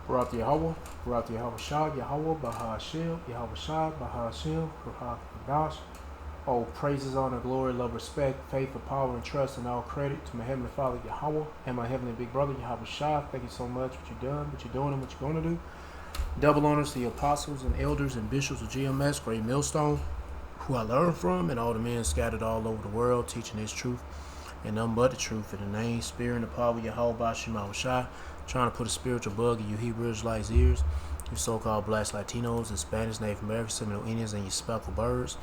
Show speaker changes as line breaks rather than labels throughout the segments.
Barak Yahweh, Barak Yahweh Shah, Yahweh, Baha Hashem, Yahweh Shah, Baha Hashem, Ruach Dash. Oh, praises, honor, glory, love, respect, faith, power, and trust, and all credit to my Heavenly Father Yahweh and my Heavenly Big Brother Yahweh Shah. Thank you so much for what you've done, what you're doing, and what you're going to do. Double honors to the apostles and elders and bishops of GMS, Great Millstone, who I learned from, and all the men scattered all over the world, teaching His truth and nothing but the truth. In the name, spirit, and the power of Yahweh Bashim Shai, trying to put a spiritual bug in you Hebrew Israelites' ears, you so-called blacks, Latinos, and Spanish, Native Americans, Seminole Indians, and you speckled birds.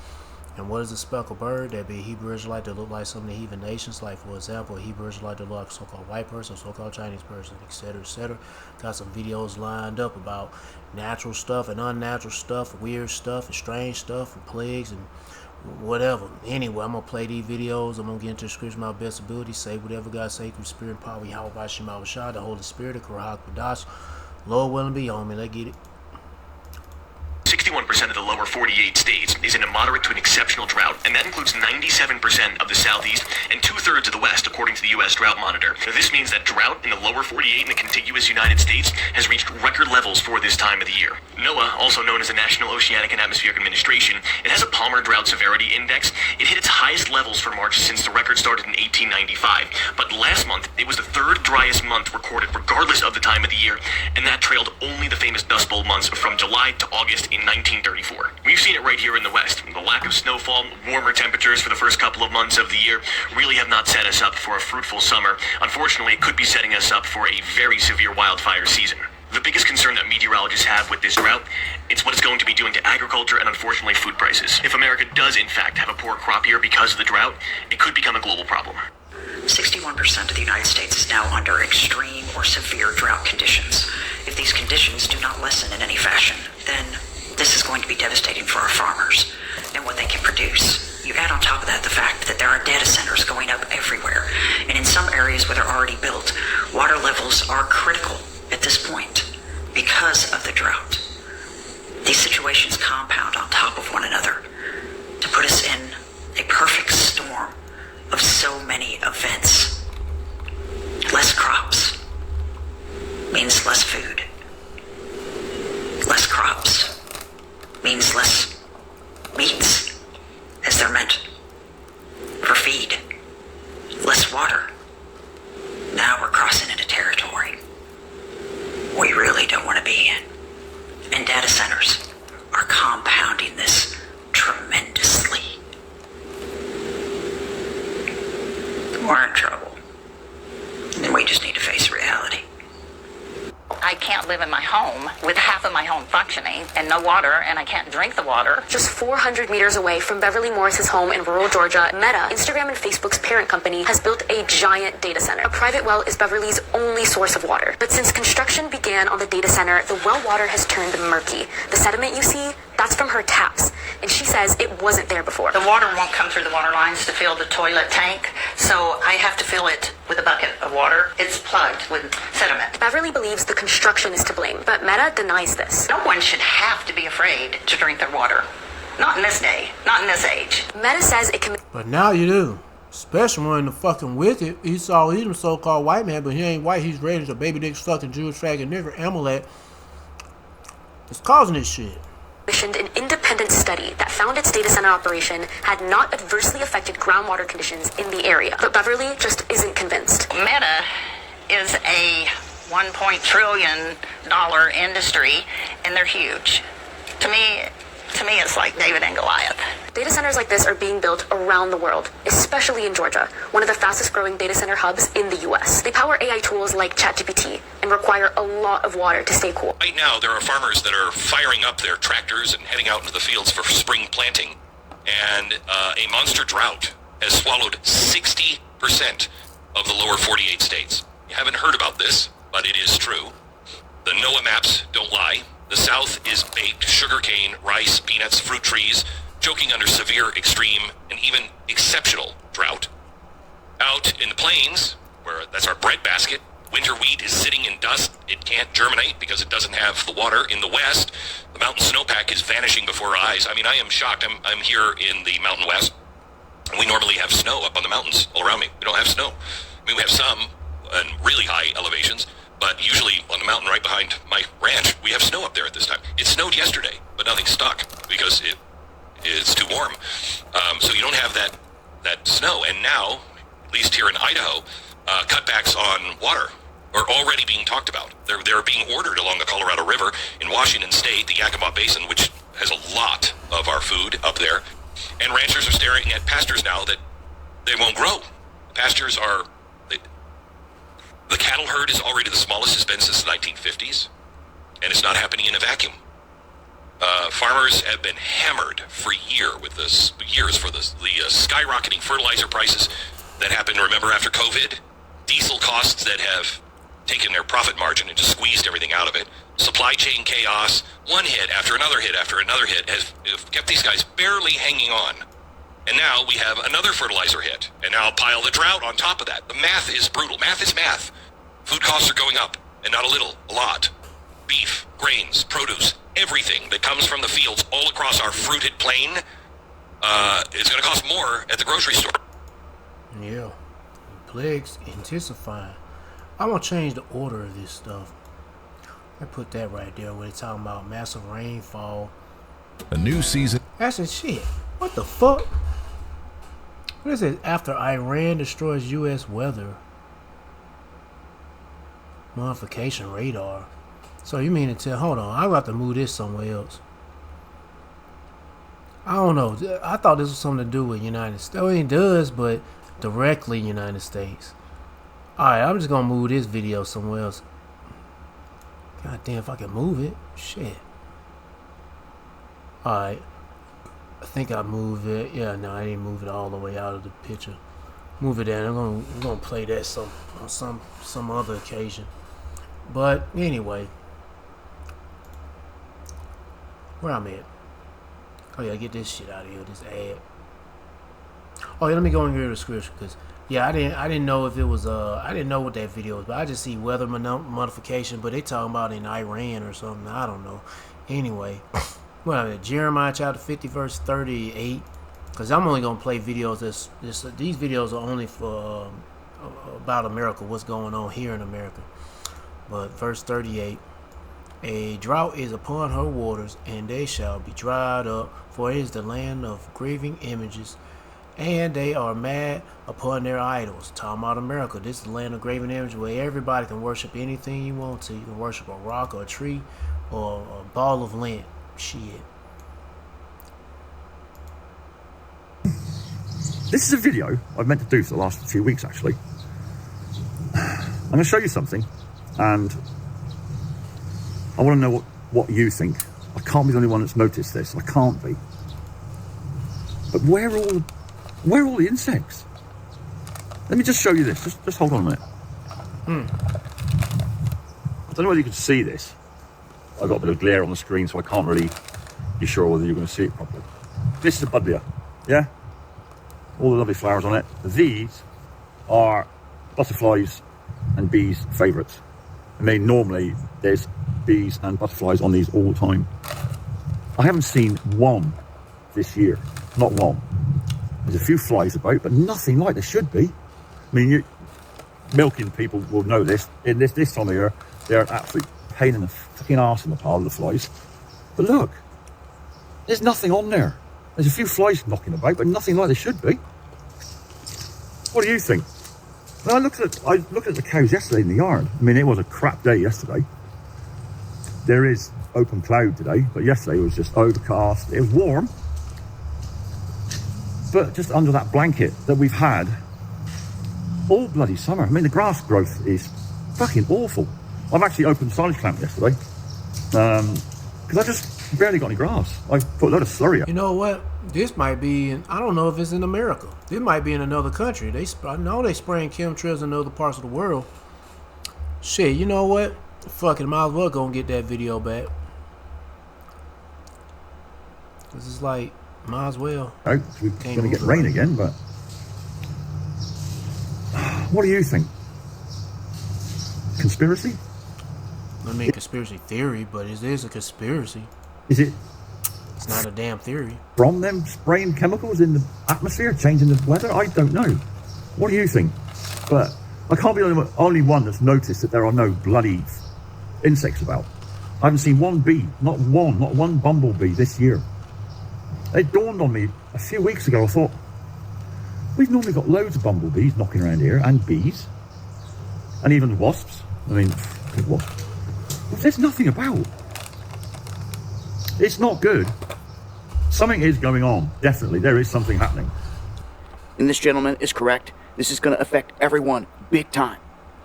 And what is a speckled bird? That'd be a Hebrew Israelite that look like some of the heathen nations, like for example, a Hebrew Israelite that look like a so-called white person, so-called Chinese person, etc., etc. Got some videos lined up about natural stuff and unnatural stuff, weird stuff and strange stuff and plagues and whatever. Anyway, I'm gonna play these videos. I'm gonna get into the scripture my best ability, say whatever God say through spirit and power, Yahweh Bashim Shah, the Holy Spirit, the Kurahak Padash. Lord willing be on me. Let's get it.
61% of the lower 48 states is in a moderate to an exceptional drought, and that includes 97% of the southeast and 2/3 of the west, according to the U.S. Drought Monitor. This means that drought in the lower 48 in the contiguous United States has reached record levels for this time of the year. NOAA, also known as the National Oceanic and Atmospheric Administration, it has a Palmer Drought Severity Index. It hit its highest levels for March since the record started in 1895, but last month it was the third driest month recorded regardless of the time of the year, and that trailed only the famous Dust Bowl months from July to August in 1934. We've seen it right here in the West. The lack of snowfall, warmer temperatures for the first couple of months of the year really have not set us up for a fruitful summer. Unfortunately, it could be setting us up for a very severe wildfire season. The biggest concern that meteorologists have with this drought, it's what it's going to be doing to agriculture and unfortunately food prices. If America does in fact have a poor crop year because of the drought, it could become a global problem.
61% of the United States is now under extreme or severe drought conditions. If these conditions do not lessen in any fashion, then this is going to be devastating for our farmers and what they can produce. You add on top of that the fact that there are data centers going up everywhere, and in some areas where they're already built, water levels are critical at this point because of the drought. These situations compound on top of one another to put us in a perfect storm of so many events. Less crops means less food. Less crops means less meats, as they're meant for feed. Less water. Now we're crossing into territory we really don't want to be in. And data centers are compounding this tremendously. We're in trouble. And we just need to face reality.
I can't live in my home with half of my home functioning and no water, and I can't drink the water.
Just 400 meters away from Beverly Morris's home in rural Georgia, Meta, Instagram and Facebook's parent company, has built a giant data center. A private well is Beverly's only source of water. But since construction began on the data center, the well water has turned murky. The sediment you see, that's from her taps, and she says it wasn't there before.
The water won't come through the water lines to fill the toilet tank, so I have to fill it with a bucket of water. It's plugged with sediment.
Beverly believes the construction is to blame, but Meta denies this.
No one should have to be afraid to drink their water. Not in this day, not in this age.
Meta says it can...
But now you do. Especially when the fucking wicked, he's a so-called white man, but he ain't white. He's raised a baby dick sucking Jewish faggot nigger Amalek. It's causing this shit.
An independent study that found its data center operation had not adversely affected groundwater conditions in the area. But Beverly just isn't convinced.
Meta is a $1 trillion industry, and they're huge. To me, it's like David and Goliath.
Data centers like this are being built around the world, especially in Georgia, one of the fastest growing data center hubs in the US. They power AI tools like ChatGPT and require a lot of water to stay cool.
Right now, there are farmers that are firing up their tractors and heading out into the fields for spring planting. And a monster drought has swallowed 60% of the lower 48 states. You haven't heard about this, but it is true. The NOAA maps don't lie. The South is baked sugarcane, rice, peanuts, fruit trees, choking under severe, extreme, and even exceptional drought. Out in the plains, where that's our breadbasket, winter wheat is sitting in dust. It can't germinate because it doesn't have the water. In the West, the mountain snowpack is vanishing before our eyes. I mean, I am shocked. I'm here in the Mountain West. We normally have snow up on the mountains all around me. We don't have snow. I mean, we have some in really high elevations, But usually on the mountain right behind my ranch, we have snow up there at this time. It snowed yesterday, but nothing stuck because it's too warm. So you don't have that snow. And now, at least here in Idaho, cutbacks on water are already being talked about. They're being ordered along the Colorado River in Washington State, the Yakima Basin, which has a lot of our food up there. And ranchers are staring at pastures now that they won't grow. Pastures are... The cattle herd is already the smallest it's been since the 1950s, and it's not happening in a vacuum. Farmers have been hammered for years for the skyrocketing fertilizer prices that happened, remember, after COVID, diesel costs that have taken their profit margin and just squeezed everything out of it, supply chain chaos, one hit after another hit after another hit has kept these guys barely hanging on. And now we have another fertilizer hit, and now pile the drought on top of that. The math is brutal. Math is math. Food costs are going up, and not a little, a lot. Beef, grains, produce, everything that comes from the fields all across our fruited plain is going to cost more at the grocery store.
Yeah. Plagues intensifying. I'm going to change the order of this stuff. I put that right there where they're talking about massive rainfall.
A new season.
I said, shit, what the fuck? What is it? After Iran destroys U.S. weather modification radar. So you mean to tell, hold on, I'll have to move this somewhere else. I don't know. I thought this was something to do with United States. Well, it does, but directly United States. Alright, I'm just gonna move this video somewhere else. God damn, if I can move it. Shit. Alright. I think I moved it. Yeah, no, I didn't move it all the way out of the picture. Move it down. I'm gonna play that on some other occasion. But anyway, where I'm at. Oh yeah, get this shit out of here. This ad. Oh yeah, let me go and read the scripture because yeah, I didn't know if it was I didn't know what that video was, but I just see weather modification. But they talking about in Iran or something. I don't know. Anyway. Well, Jeremiah chapter 50 verse 38, because I'm only gonna play videos. These videos are only for about America, what's going on here in America. But verse 38, a drought is upon her waters, and they shall be dried up, for it is the land of grieving images, and they are mad upon their idols. Talking about America, this is the land of graven images where everybody can worship anything you want to. You can worship a rock or a tree or a ball of lint. Shit.
This is a video I've meant to do for the last few weeks, actually. I'm going to show you something, and I want to know what you think. I can't be the only one that's noticed this. I can't be. But where are all the insects? Let me just show you this. Just hold on a minute. I don't know whether you can see this. I've got a bit of glare on the screen, so I can't really be sure whether you're going to see it properly. This is a buddleia, yeah? All the lovely flowers on it. These are butterflies and bees' favourites. I mean, normally there's bees and butterflies on these all the time. I haven't seen one this year, not one. There's a few flies about, but nothing like there should be. I mean, milking people will know this. In this time of year, they're an absolute pain in the fucking arse in the pile of the flies. But look, there's nothing on there. There's a few flies knocking about, but nothing like there should be. What do you think? Well, I looked at the cows yesterday in the yard. I mean, it was a crap day yesterday. There is open cloud today, but yesterday it was just overcast. It was warm, but just under that blanket that we've had all bloody summer. I mean, the grass growth is fucking awful. I've actually opened the silage clamp yesterday because I just barely got any grass. I put a load of slurry up.
You know what? This might be in, I don't know if it's in America. This might be in another country. I know they spraying chemtrails in other parts of the world. Shit, you know what? Fucking might as well go and get that video back. This is like, might as well.
We're going to get rain again, but what do you think? Conspiracy?
I mean, conspiracy theory, but it is a conspiracy.
Is it?
It's not a damn theory.
From them spraying chemicals in the atmosphere, changing the weather? I don't know. What do you think? But I can't be the only one that's noticed that there are no bloody insects about. I haven't seen one bee, not one bumblebee this year. It dawned on me a few weeks ago. I thought, we've normally got loads of bumblebees knocking around here, and bees, and even wasps. I mean, good wasps. But there's nothing about. It's not good. Something is going on. Definitely, there is something happening.
And this gentleman is correct. This is going to affect everyone big time.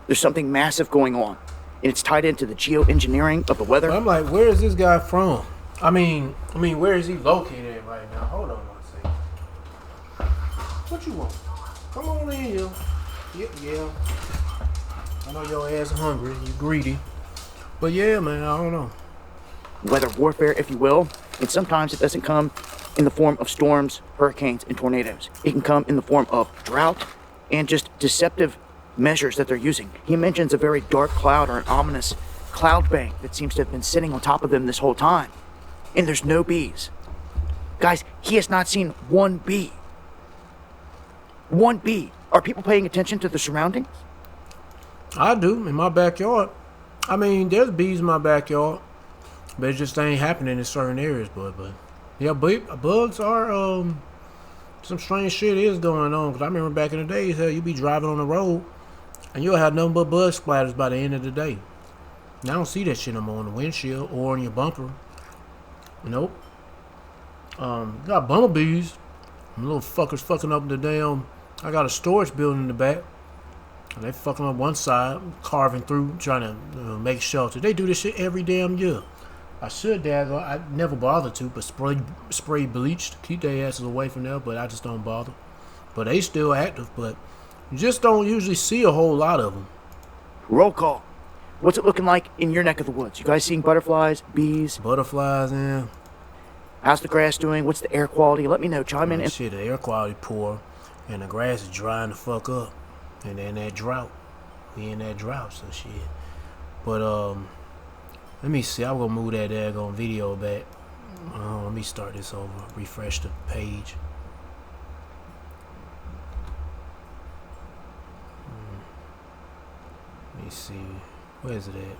There's something massive going on, and it's tied into the geoengineering of the weather.
I'm like, where is this guy from? I mean, where is he located at right now? Hold on one second. What you want? Come on in here. Yeah. I know your ass hungry. You greedy. But yeah, man, I don't know.
Weather warfare, if you will. And sometimes it doesn't come in the form of storms, hurricanes, and tornadoes. It can come in the form of drought and just deceptive measures that they're using. He mentions a very dark cloud or an ominous cloud bank that seems to have been sitting on top of them this whole time. And there's no bees. Guys, he has not seen one bee. One bee. Are people paying attention to the surroundings?
I do, in my backyard. I mean, there's bees in my backyard, but it just ain't happening in certain areas, but yeah, bugs are, some strange shit is going on, because I remember back in the days, hell, you be driving on the road, and you'll have nothing but bug splatters by the end of the day. And I don't see that shit no more on the windshield or on your bumper. Nope. Got bumblebees. Them little fuckers fucking up the damn. I got a storage building in the back. And they fucking up one side, carving through, trying to make shelter. They do this shit every damn year. I should, I never bother to, but spray bleach to keep their asses away from there, but I just don't bother. But they still active, but you just don't usually see a whole lot of them.
Roll call. What's it looking like in your neck of the woods? You guys seeing butterflies, bees?
Butterflies, yeah.
How's the grass doing? What's the air quality? Let me know. Chime in.
Shit, the air quality poor, and the grass is drying the fuck up. And then that drought. We in that drought, so shit. But, let me see. I'm gonna move that daggone video back. Let me start this over. Refresh the page. Let me see. Where is it at?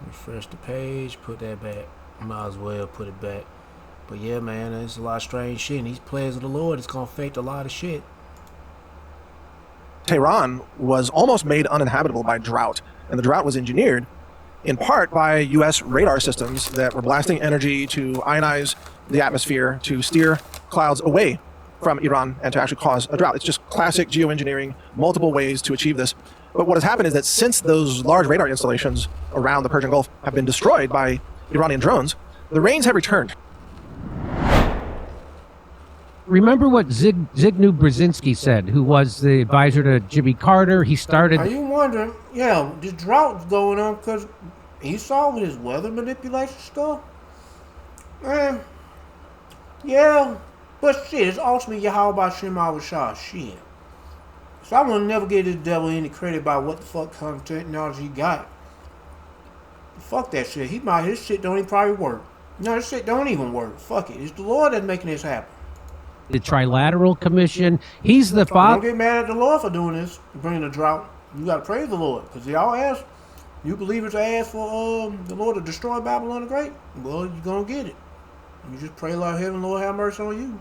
Refresh the page. Put that back. Might as well put it back. But yeah, man, there's a lot of strange shit. And these players of the Lord, it's gonna affect a lot of shit.
Tehran was almost made uninhabitable by drought, and the drought was engineered in part by U.S. radar systems that were blasting energy to ionize the atmosphere to steer clouds away from Iran and to actually cause a drought. It's just classic geoengineering, multiple ways to achieve this. But what has happened is that since those large radar installations around the Persian Gulf have been destroyed by Iranian drones, the rains have returned.
Remember what Zygmunt Brzezinski said, who was the advisor to Jimmy Carter? He started...
Are you wondering, yeah, this drought's going on because Esau with his weather manipulation stuff? Man, yeah, but shit, it's ultimately Yahweh Bashem Awashah, shit. So I will never give this devil any credit about what the fuck kind of technology he got. Fuck that shit. His shit don't even probably work. No, this shit don't even work. Fuck it. It's the Lord that's making this happen.
The Trilateral Commission. He's the father.
Don't get mad at the Lord for doing this, bringing a drought. You got to praise the Lord, because y'all ask, you believers ask for the Lord to destroy Babylon the Great. Well, you're gonna get it. You just pray, Lord heaven, Lord have mercy on you.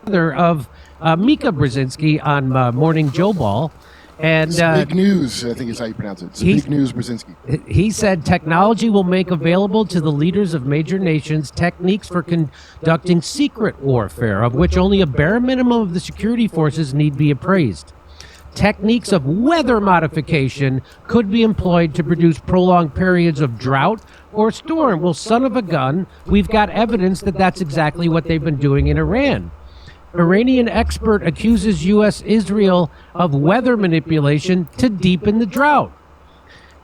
Father of Mika Brzezinski on Morning Joe Ball. And
Big News, I think is how you pronounce it. It's Big News Brzezinski.
He said technology will make available to the leaders of major nations techniques for conducting secret warfare, of which only a bare minimum of the security forces need be appraised. Techniques of weather modification could be employed to produce prolonged periods of drought or storm. Well, son of a gun, we've got evidence that that's exactly what they've been doing in Iran. Iranian expert accuses U.S. Israel of weather manipulation to deepen the drought.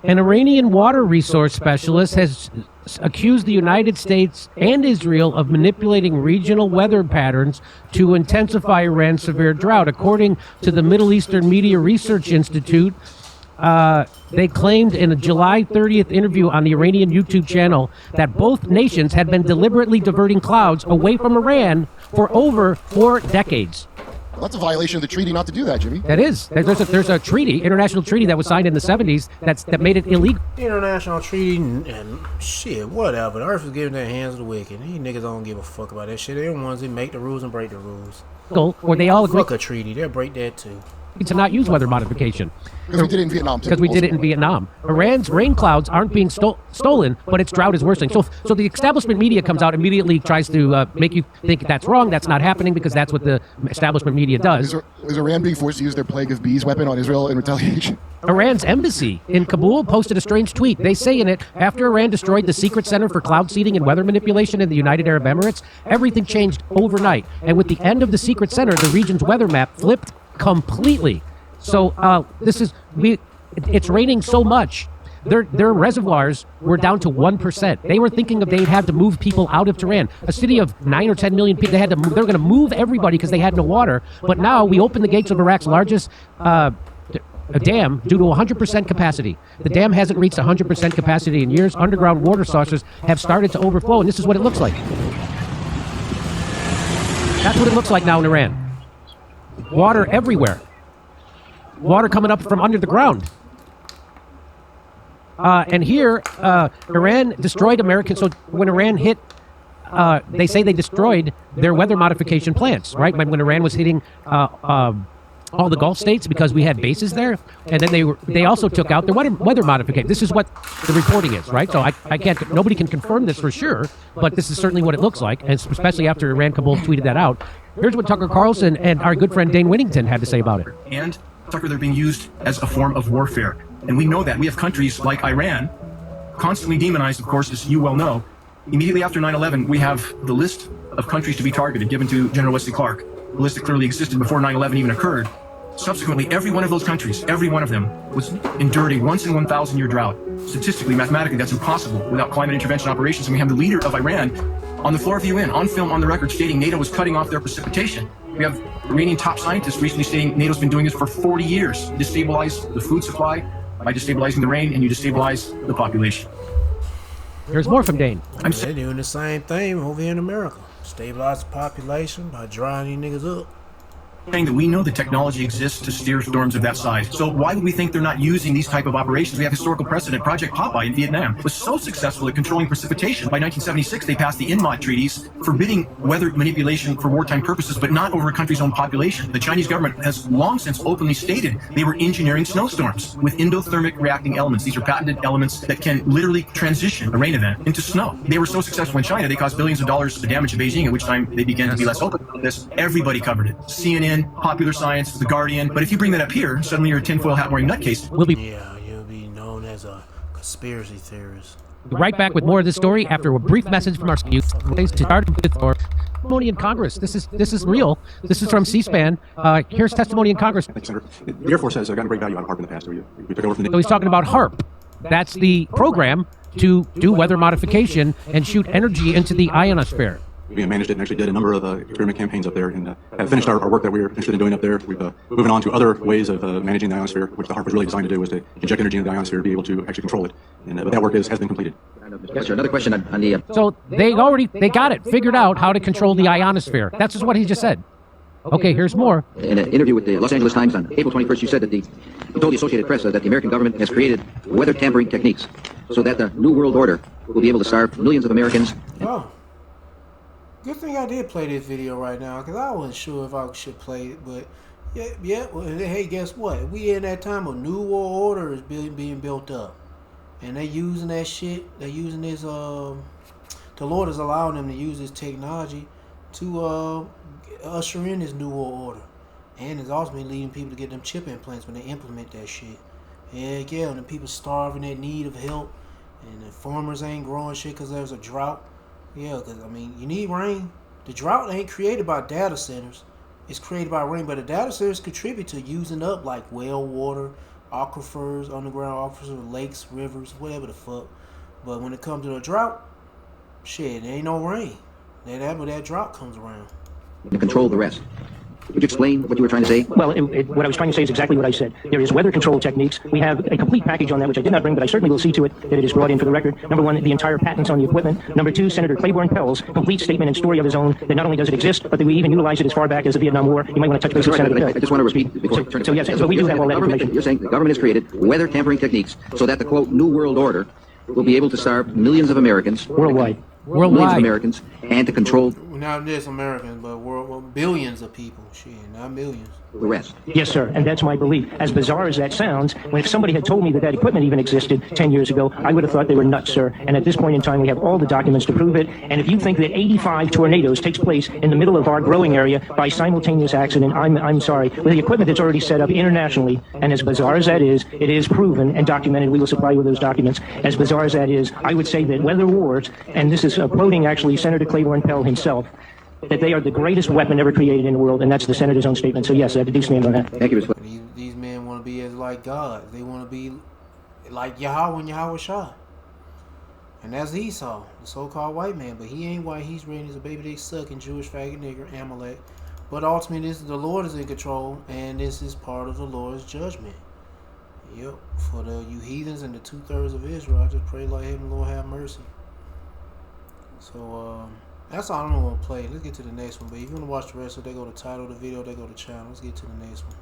An Iranian water resource specialist has accused the United States and Israel of manipulating regional weather patterns to intensify Iran's severe drought. According to the Middle Eastern Media Research Institute, they claimed in a July 30th interview on the Iranian YouTube channel that both nations had been deliberately diverting clouds away from Iran for over 4 decades.
Well, that's a violation of the treaty not to do that, Jimmy.
That is. There's a treaty, international treaty that was signed in the 70s that made it illegal.
International treaty and shit, whatever. The earth is giving their hands to the wicked. These niggas don't give a fuck about that shit. They're the ones that make the rules and break the rules.
Or they all agree.
Fuck a treaty. They'll break that too.
To not use weather modification.
Because we did it in Vietnam too.
Because we did it in Vietnam. Iran's rain clouds aren't being stolen, but its drought is worsening. So the establishment media comes out immediately, tries to make you think that's wrong, that's not happening, because that's what the establishment media does.
Is Iran being forced to use their plague of bees weapon on Israel in retaliation?
Iran's embassy in Kabul posted a strange tweet. They say in it, after Iran destroyed the secret center for cloud seeding and weather manipulation in the United Arab Emirates, everything changed overnight. And with the end of the secret center, the region's weather map flipped completely. So it's raining so much. Their reservoirs were down to 1%. They were thinking they'd have to move people out of Tehran. A city of 9 or 10 million people, they're going to move everybody because they had no water. But now we opened the gates of Iraq's largest dam due to 100% capacity. The dam hasn't reached 100% capacity in years. Underground water sources have started to overflow, and this is what it looks like. That's what it looks like now in Iran. Water everywhere. Water coming up from under the ground. And here, Iran destroyed American. So when Iran hit, they say they destroyed their weather modification plants, right? When Iran was hitting all the Gulf states because we had bases there, and then they also took out their weather modification. This is what the reporting is, right? So I can't. Nobody can confirm this for sure, but this is certainly what it looks like, and especially after Iran Kabul tweeted that out. Here's what Tucker Carlson and our good friend Dane Whittington had to say about it.
And Tucker, they're being used as a form of warfare. And we know that. We have countries like Iran, constantly demonized, of course, as you well know. Immediately after 9/11, we have the list of countries to be targeted given to General Wesley Clark. The list that clearly existed before 9/11 even occurred. Subsequently, every one of those countries, every one of them, was endured a once in 1,000 year drought. Statistically, mathematically, that's impossible without climate intervention operations. And we have the leader of Iran on the floor of the UN, on film, on the record, stating NATO was cutting off their precipitation. We have Iranian top scientists recently stating NATO's been doing this for 40 years. Destabilize the food supply by destabilizing the rain, and you destabilize the population.
There's more from Dane.
They're doing the same thing over here in America. Stabilize the population by drying these niggas up.
Saying that we know the technology exists to steer storms of that size. So why would we think they're not using these type of operations? We have historical precedent. Project Popeye in Vietnam was so successful at controlling precipitation. By 1976, they passed the INMOD treaties forbidding weather manipulation for wartime purposes, but not over a country's own population. The Chinese government has long since openly stated they were engineering snowstorms with endothermic reacting elements. These are patented elements that can literally transition a rain event into snow. They were so successful in China, they caused billions of dollars of damage to Beijing, at which time they began to be less open about this. Everybody covered it. CNN, Popular Science, The Guardian. But if you bring that up here, suddenly you're a tinfoil hat wearing nutcase.
You'll be known as a conspiracy theorist.
Right back with more of this story after a brief message from our youth. Thanks to start with testimony in Congress. This is real. This is from C-SPAN. Here's testimony in Congress.
Thank you, Senator. The Air Force has gotten great value out of HARP in the past. We took over from the...
So he's talking about HARP. That's the program to do weather modification and shoot energy into the ionosphere.
We managed it and actually did a number of experiment campaigns up there and have finished our work that we were interested in doing up there. We've moving on to other ways of managing the ionosphere, which the HARP was really designed to do, was to inject energy into the ionosphere to be able to actually control it. And but that work has been completed.
Yes, sir. Another question on the...
So they got it figured out how to control the ionosphere. That's just what he just said. Okay, here's more.
In an interview with the Los Angeles Times on April 21st, you said that you told the Associated Press that the American government has created weather tampering techniques so that the New World Order will be able to starve millions of Americans.
Oh. Good thing I did play this video right now, because I wasn't sure if I should play it, but yeah. Well, hey, guess what? We in that time of New World Order is being built up, and they using that shit. They're using this. The Lord is allowing them to use this technology to usher in this New World Order, and it's also been leading people to get them chip implants when they implement that shit. Heck yeah, and the people starving in need of help, and the farmers ain't growing shit because there's a drought. Yeah, because, I mean, you need rain. The drought ain't created by data centers. It's created by rain, but the data centers contribute to using up, like, well water, aquifers, underground aquifers, lakes, rivers, whatever the fuck. But when it comes to the drought, shit, there ain't no rain. That drought comes around.
To control the rest. Would you explain what you were trying to say?
Well, what I was trying to say is exactly what I said. There is weather control techniques. We have a complete package on that, which I did not bring, but I certainly will see to it that it is brought in for the record. Number one, the entire patents on the equipment. Number two, Senator Claiborne Pell's complete statement and story of his own that not only does it exist, but that we even utilize it as far back as the Vietnam War. You might want to touch base with Senator Pell.
I just want to repeat before I turn it.
So yes, so we do have all that information.
You're saying the government has created weather tampering techniques so that the, quote, New World Order will be able to starve millions of Americans.
Worldwide.
Millions of Americans, and to control
not just Americans, but billions of people. Shit, not millions.
The rest.
Yes, sir, and that's my belief. As bizarre as that sounds, when if somebody had told me that that equipment even existed 10 years ago, I would have thought they were nuts, sir. And at this point in time, we have all the documents to prove it. And if you think that 85 tornadoes takes place in the middle of our growing area by simultaneous accident, I'm sorry. With the equipment that's already set up internationally, and as bizarre as that is, it is proven and documented. We will supply you with those documents. As bizarre as that is, I would say that weather wars, and this is quoting actually Senator Claiborne Pell himself, that they are the greatest weapon ever created in the world, and that's the senator's own statement. So yes, I do stand on that.
Thank you, Mr.
These men want to be as like God. They want to be like Yahweh and Yahweh Shah. And that's Esau, the so-called white man. But he ain't white. He's raised as a baby dick sucking Jewish faggot nigger, Amalek. But ultimately, the Lord is in control, and this is part of the Lord's judgment. Yep, for you heathens and the 2/3 of Israel, I just pray like heaven, Lord have mercy. So, that's all I'm going to play. Let's get to the next one. But if you want to watch the rest of it, they go to title of the video, they go to channel. Let's get to the next one.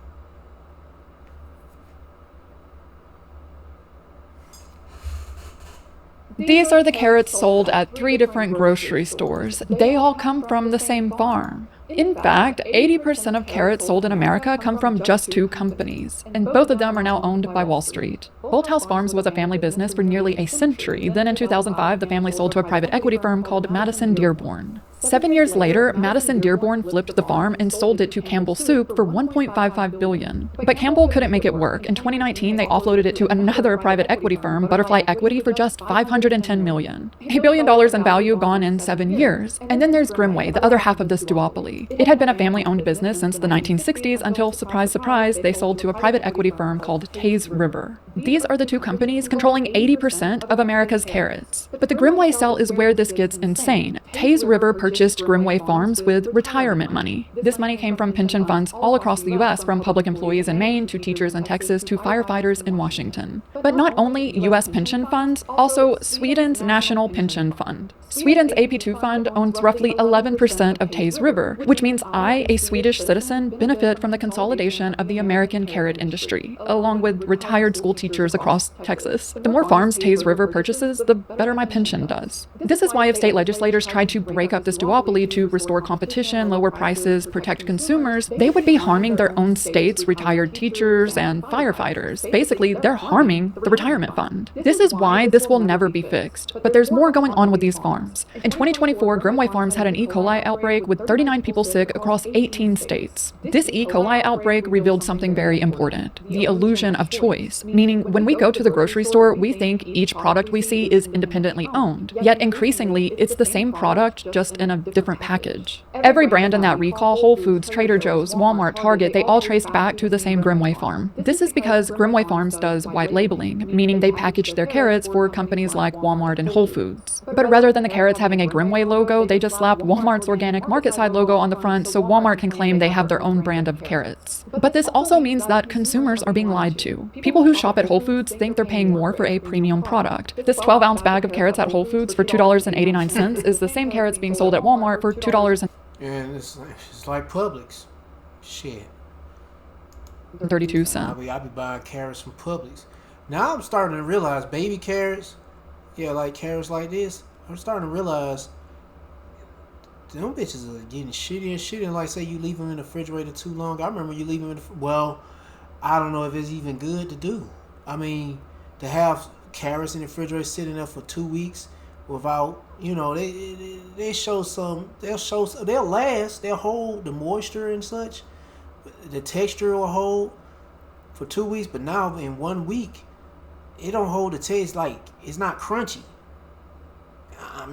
These are the carrots sold at 3 different grocery stores. They all come from the same farm. In fact, 80% of carrots sold in America come from just 2 companies, and both of them are now owned by Wall Street. Bolthouse Farms was a family business for nearly a century. Then in 2005, the family sold to a private equity firm called Madison Dearborn. 7 years later, Madison Dearborn flipped the farm and sold it to Campbell Soup for $1.55 billion. But Campbell couldn't make it work. In 2019, they offloaded it to another private equity firm, Butterfly Equity, for just $510 million. $1 billion in value gone in 7 years. And then there's Grimway, the other half of this duopoly. It had been a family-owned business since the 1960s until, surprise, surprise, they sold to a private equity firm called Taze River. These are the 2 companies controlling 80% of America's carrots. But the Grimway sell is where this gets insane. Taze River purchased Grimway Farms with retirement money. This money came from pension funds all across the U.S., from public employees in Maine to teachers in Texas to firefighters in Washington. But not only U.S. pension funds, also Sweden's National Pension Fund. Sweden's AP2 fund owns roughly 11% of Taze River, which means I, a Swedish citizen, benefit from the consolidation of the American carrot industry, along with retired school teachers across Texas. The more farms Taze River purchases, the better my pension does. This is why if state legislators tried to break up this duopoly to restore competition, lower prices, protect consumers, they would be harming their own state's retired teachers and firefighters. Basically, they're harming the retirement fund. This is why this will never be fixed. But there's more going on with these farms. In 2024, Grimway Farms had an E. coli outbreak with 39 people sick across 18 states. This E. coli outbreak revealed something very important: the illusion of choice, meaning when we go to the grocery store, we think each product we see is independently owned. Yet increasingly, it's the same product, just in a different package. Every brand in that recall, Whole Foods, Trader Joe's, Walmart, Target, they all traced back to the same Grimway farm. This is because Grimway Farms does white labeling, meaning they package their carrots for companies like Walmart and Whole Foods. But rather than the carrots having a Grimway logo, they just slap Walmart's organic market side logo on the front so Walmart can claim they have their own brand of carrots. But this also means that consumers are being lied to. People who shop at Whole Foods think they're paying more for a premium product. This 12-ounce bag of carrots at Whole Foods for $2.89 is the same carrots being sold at Walmart for $2.
And it's like Publix. Shit.
32 cents.
I be buying carrots from Publix. Now I'm starting to realize baby carrots, like carrots like this, I'm starting to realize them bitches are getting shitty and shitty. And like, say you leave them in the refrigerator too long. I remember you leave them in the, I don't know if it's even good to do. I mean, to have carrots in the refrigerator sitting there for 2 weeks without, they show some, they'll last, they'll hold the moisture and such. The texture will hold for 2 weeks, but now in 1 week, it don't hold the taste. Like, it's not crunchy. I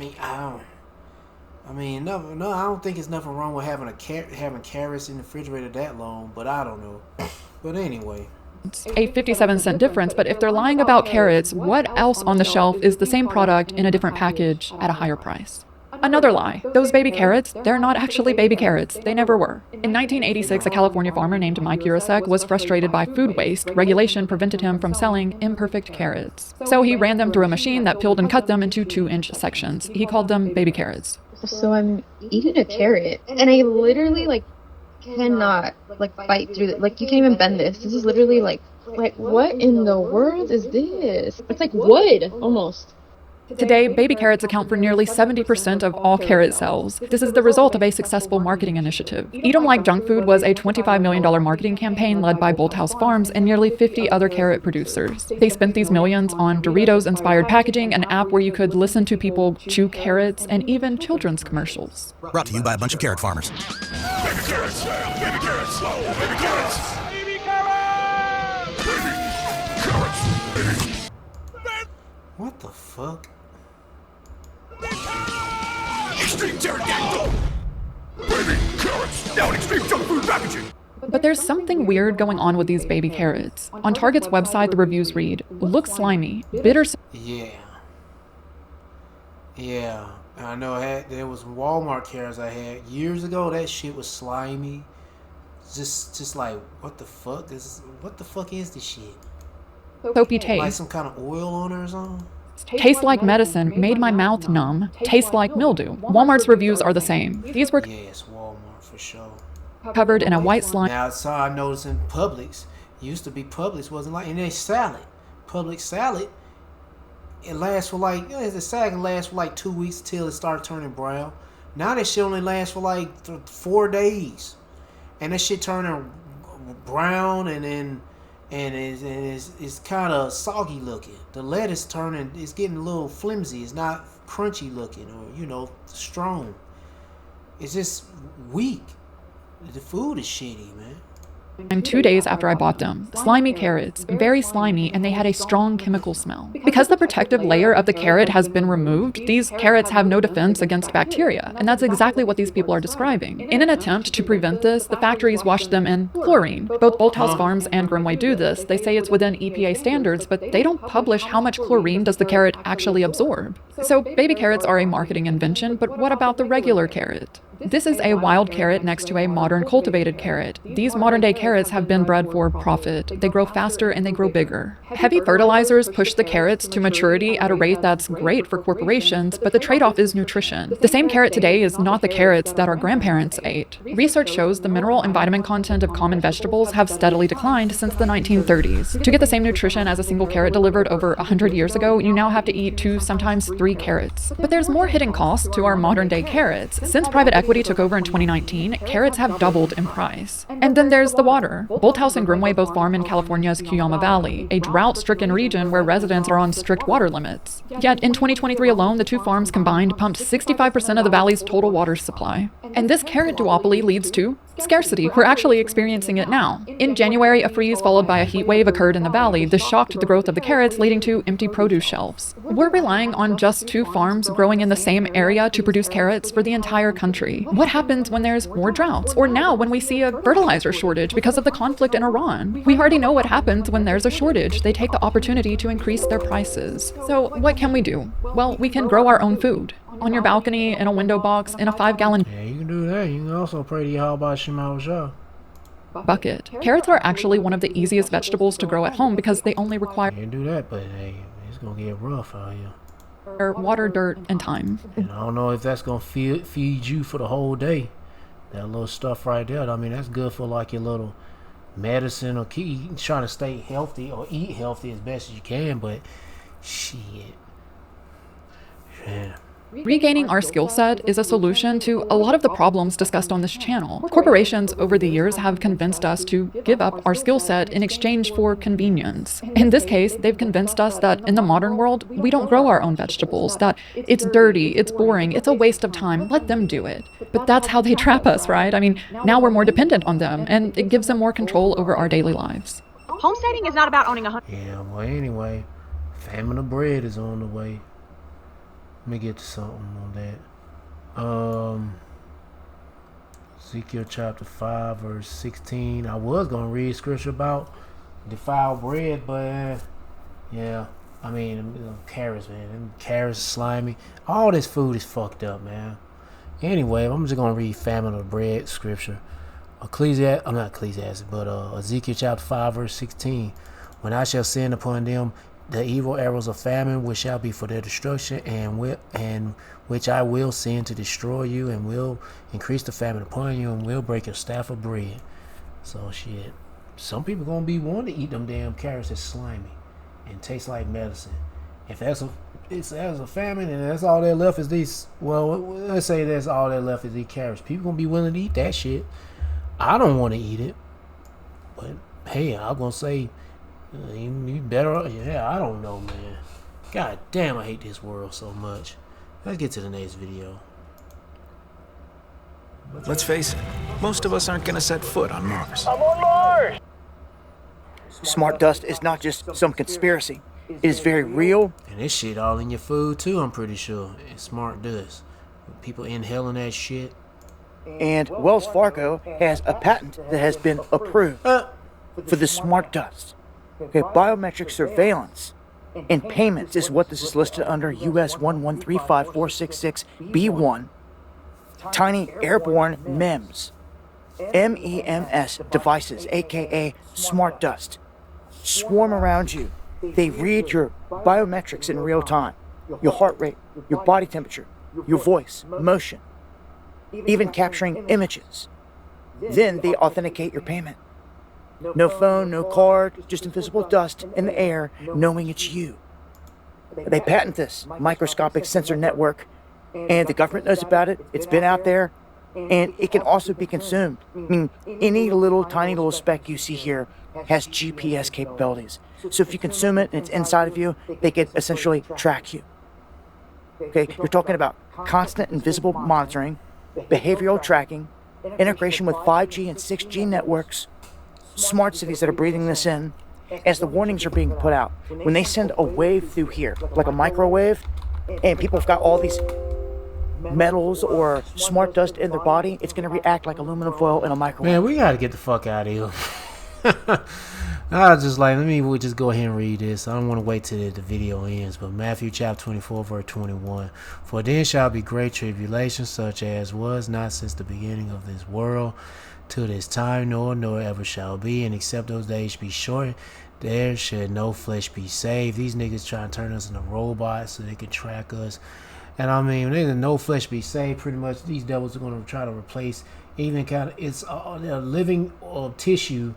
don't think it's nothing wrong with having having carrots in the refrigerator that long, but I don't know. But anyway.
A 57-cent difference, but if they're lying about carrots, what else on the shelf is the same product in a different package at a higher price? Another lie. Those baby carrots, they're not actually baby carrots. They never were. In 1986, a California farmer named Mike Urasek was frustrated by food waste. Regulation prevented him from selling imperfect carrots. So he ran them through a machine that peeled and cut them into 2-inch sections. He called them baby carrots.
So I'm eating a carrot, and I literally cannot bite through it. You can't even bend this. This is literally like what in the world is this? It's like wood almost.
Today, baby carrots account for nearly 70% of all carrot sales. This is the result of a successful marketing initiative. Eat 'em Like Junk Food was a $25 million marketing campaign led by Bolthouse Farms and nearly 50 other carrot producers. They spent these millions on Doritos-inspired packaging, an app where you could listen to people chew carrots, and even children's commercials.
Brought to you by a bunch of carrot farmers.
Baby carrots! Baby carrots! Baby carrots! Baby carrots! Baby carrots!
What the fuck?
Extreme pterodactyl! Baby carrots! Now in extreme junk food packaging!
But there's something weird going on with these baby carrots. On Target's website, the reviews read, "Look slimy, bitter."
Yeah. I know there was Walmart carrots I had years ago. That shit was slimy. Just like, what the fuck? What the fuck is this shit?
Soapy taste.
Like some kind of oil on it or something?
Tastes like medicine, made my mouth numb, tastes like mildew. Walmart's reviews are the same. These were
Yes, Walmart for sure.
covered in a white slime.
Now, I noticed in Publix, used to be Publix wasn't like, and they salad. Publix salad, it lasts for the salad can last for 2 weeks till it starts turning brown. Now that shit only lasts for 4 days. And that shit turning brown and it's kind of soggy looking. The lettuce it's getting a little flimsy. It's not crunchy looking or, strong. It's just weak. The food is shitty, man.
And 2 days after I bought them. Slimy carrots, very slimy, and they had a strong chemical smell. Because the protective layer of the carrot has been removed, these carrots have no defense against bacteria, and that's exactly what these people are describing. In an attempt to prevent this, the factories wash them in chlorine. Both Bolthouse Farms and Grimway do this. They say it's within EPA standards, but they don't publish how much chlorine does the carrot actually absorb. So baby carrots are a marketing invention, but what about the regular carrot? This is a wild carrot next to a modern cultivated carrot. These modern-day carrots have been bred for profit. They grow faster and they grow bigger. Heavy fertilizers push the carrots to maturity at a rate that's great for corporations, but the trade-off is nutrition. The same carrot today is not the carrots that our grandparents ate. Research shows the mineral and vitamin content of common vegetables have steadily declined since the 1930s. To get the same nutrition as a single carrot delivered over 100 years ago, you now have to eat 2, sometimes 3 carrots. But there's more hidden costs to our modern-day carrots. Since private equity took over in 2019, carrots have doubled in price. And then there's the water. Bolthouse and Grimway both farm in California's Cuyama Valley, a drought-stricken region where residents are on strict water limits. Yet in 2023 alone, the two farms combined pumped 65% of the valley's total water supply. And this carrot duopoly leads to scarcity. We're actually experiencing it now. In January, a freeze followed by a heat wave occurred in the valley. This shocked the growth of the carrots, leading to empty produce shelves. We're relying on just 2 farms growing in the same area to produce carrots for the entire country. What happens when there's more droughts? Or now when we see a fertilizer shortage because of the conflict in Iran? We already know what happens when there's a shortage. They take the opportunity to increase their prices. So what can we do? Well, we can grow our own food. On your balcony, in a window box, in a 5-gallon
Yeah, you can do that. You can also pray to Yahweh Shema Shah.
bucket. Carrots are actually one of the easiest vegetables to grow at home because they only require
You can do that, but hey, it's gonna get rough out here.
water, dirt, and time.
And I don't know if that's gonna feed you for the whole day. That little stuff right there. I mean, that's good for your little medicine or trying to stay healthy or eat healthy as best as you can. But shit, yeah.
Regaining our skill set is a solution to a lot of the problems discussed on this channel. Corporations over the years have convinced us to give up our skill set in exchange for convenience. In this case, they've convinced us that in the modern world, we don't grow our own vegetables, that it's dirty, it's boring, it's a waste of time, let them do it. But that's how they trap us, right? I mean, now we're more dependent on them, and it gives them more control over our daily lives.
Homesteading is not about owning a home.
Yeah, well, anyway, famine of bread is on the way. Let me get to something on that. Ezekiel chapter 5, verse 16. I was going to read scripture about defiled bread, but yeah, I mean, them carrots, man. Them carrots are slimy. All this food is fucked up, man. Anyway, I'm just gonna read famine of bread scripture. Ezekiel chapter 5, verse 16. When I shall send upon them the evil arrows of famine, which shall be for their destruction, and which I will send to destroy you, and will increase the famine upon you, and will break your staff of bread. So shit. Some people gonna be wanting to eat them damn carrots that's slimy and taste like medicine. If that's a famine and that's all that left is these, well, let's say that's all that left is these carrots. People gonna be willing to eat that shit. I don't want to eat it, but hey, I'm gonna say you better. Yeah, I don't know, man. God damn, I hate this world so much. Let's get to the next video.
Let's face it, most of us aren't gonna set foot on Mars.
I'm on Mars! Smart dust is not just some conspiracy. It is very real.
And this shit all in your food too, I'm pretty sure. It's smart dust. People inhaling that shit.
And Wells Fargo has a patent that has been approved for the smart dust. Okay, biometric surveillance and payments is what this is listed under US 1135466B1. Tiny airborne MEMS. MEMS devices, aka smart dust, swarm around you. They read your biometrics in real time, your heart rate, your body temperature, your voice, motion, even capturing images. Then they authenticate your payment. No phone, no card, just invisible dust in the air, knowing it's you. They patent this microscopic sensor network, and the government knows about it. It's been out there, and it can also be consumed. I mean, any tiny little speck you see here has GPS capabilities. So if you consume it and it's inside of you, they can essentially track you. Okay, you're talking about constant and visible monitoring, behavioral tracking, integration with 5G and 6G networks, smart cities that are breathing this in. As the warnings are being put out, when they send a wave through here, like a microwave, and people have got all these metals or smart dust in their body, it's going to react like aluminum foil in a microwave.
Man, we got to get the fuck out of here. I was just like, we'll just go ahead and read this. I don't want to wait till the video ends, but Matthew chapter 24, verse 21. For then shall be great tribulation, such as was not since the beginning of this world, till this time, nor ever shall be, and except those days be shortened, there should no flesh be saved. These niggas trying to turn us into robots so they can track us. And I mean, there's no flesh be saved. Pretty much, these devils are going to try to replace even kind of it's living tissue.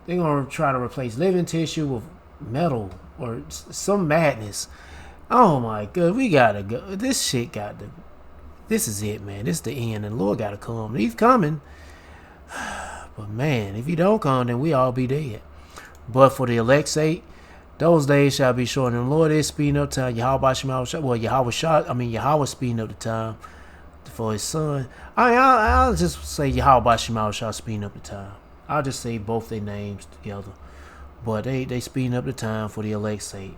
They're going to try to replace living tissue with metal or some madness. Oh my God, we gotta go. This shit got to. This is it, man. This is the end, and the Lord gotta come. He's coming. But man, if he don't come, then we all be dead. But for the elect's sake, those days shall be short. And the Lord is speeding up time. Yahweh speeding up the time for his son. I'll just say Yahweh Shemau speeding up the time. I'll just say both their names together. But they speeding up the time for the elect's sake.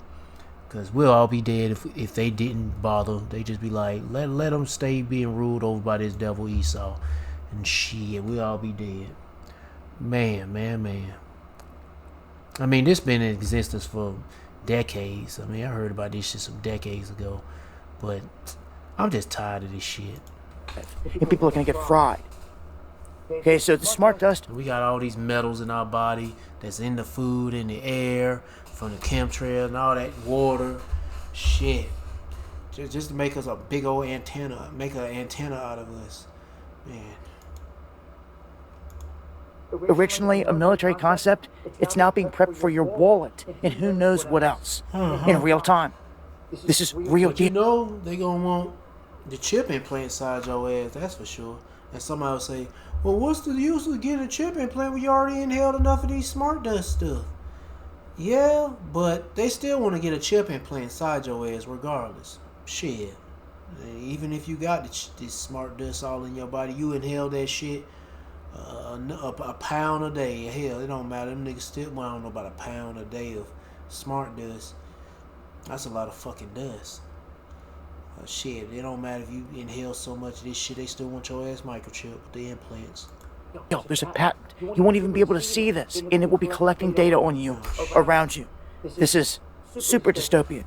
Because we'll all be dead if they didn't bother. They just be like, let them stay being ruled over by this devil Esau. And shit, we'll all be dead. Man. I mean, this been in existence for decades. I mean, I heard about this shit some decades ago. But I'm just tired of this shit.
And people are going to get fried. Okay, so the smart dust.
We got all these metals in our body that's in the food, in the air, from the chemtrail and all that water. Shit. Just to make us a big old antenna. Make an antenna out of us. Man.
Originally a military concept, it's now being prepped for your wallet and who knows what else in real time. This is real.
But you know they gonna want the chip implant inside your ass, that's for sure. And somebody will say, well, what's the use of getting a chip implant when you already inhaled enough of these smart dust stuff? Yeah, but they still want to get a chip implant inside your ass regardless. Shit. Even if you got this smart dust all in your body, you inhale that shit a pound a day. Hell, it don't matter. Them niggas still, well, I don't know about a pound a day of smart dust. That's a lot of fucking dust. Shit, it don't matter if you inhale so much of this shit, they still want your ass microchip with the implants.
Yo, there's a patent. You won't even be able to see this, and it will be collecting data on you, around you. This is super dystopian.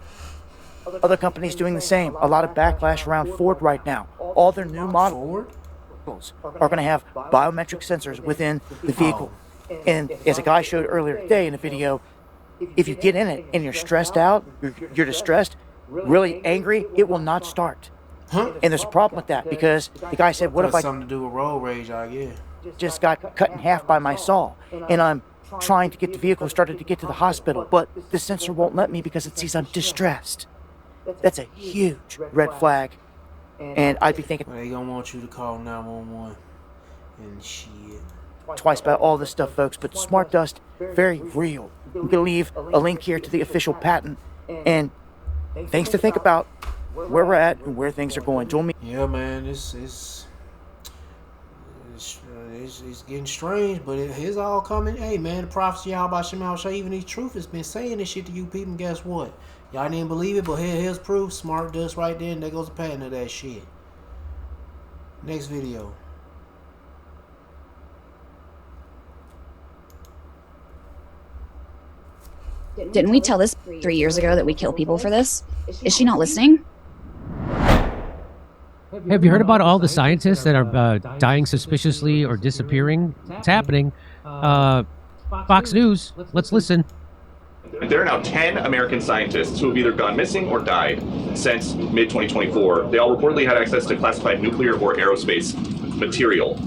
Other companies doing the same. A lot of backlash around Ford right now. All their new models are going to have biometric sensors within the vehicle. And as a guy showed earlier today in a video, if you get in it and you're stressed out, you're distressed, really angry, it will not start. And there's a problem with that because the guy said, what if I
something to do with road rage, I guess.
Just got cut in half by my saw and I'm trying to get the vehicle started to get to the hospital, but the sensor won't let me because it sees I'm distressed. That's a huge red flag. And I'd be thinking,
they gonna want you to call 911 and shit.
Twice about all this stuff, folks, but smart dust, very real. I'm gonna leave a link here to the official patent and things to think about where we're at and where things are going. Join me.
Yeah, man, it's getting strange, but it's all coming. Hey, man, the prophecy all about Shemal Shah, even these truth has been saying this shit to you people. And guess what? Y'all didn't believe it, but here's proof. Smart dust right there, and there goes the patent of that shit. Next video.
Didn't we tell this 3 years ago that we kill people for this? Is she not listening?
Have you heard about all the scientists that are dying suspiciously or disappearing? It's happening. Fox News, let's listen.
There are now 10 American scientists who have either gone missing or died since mid-2024. They all reportedly had access to classified nuclear or aerospace material.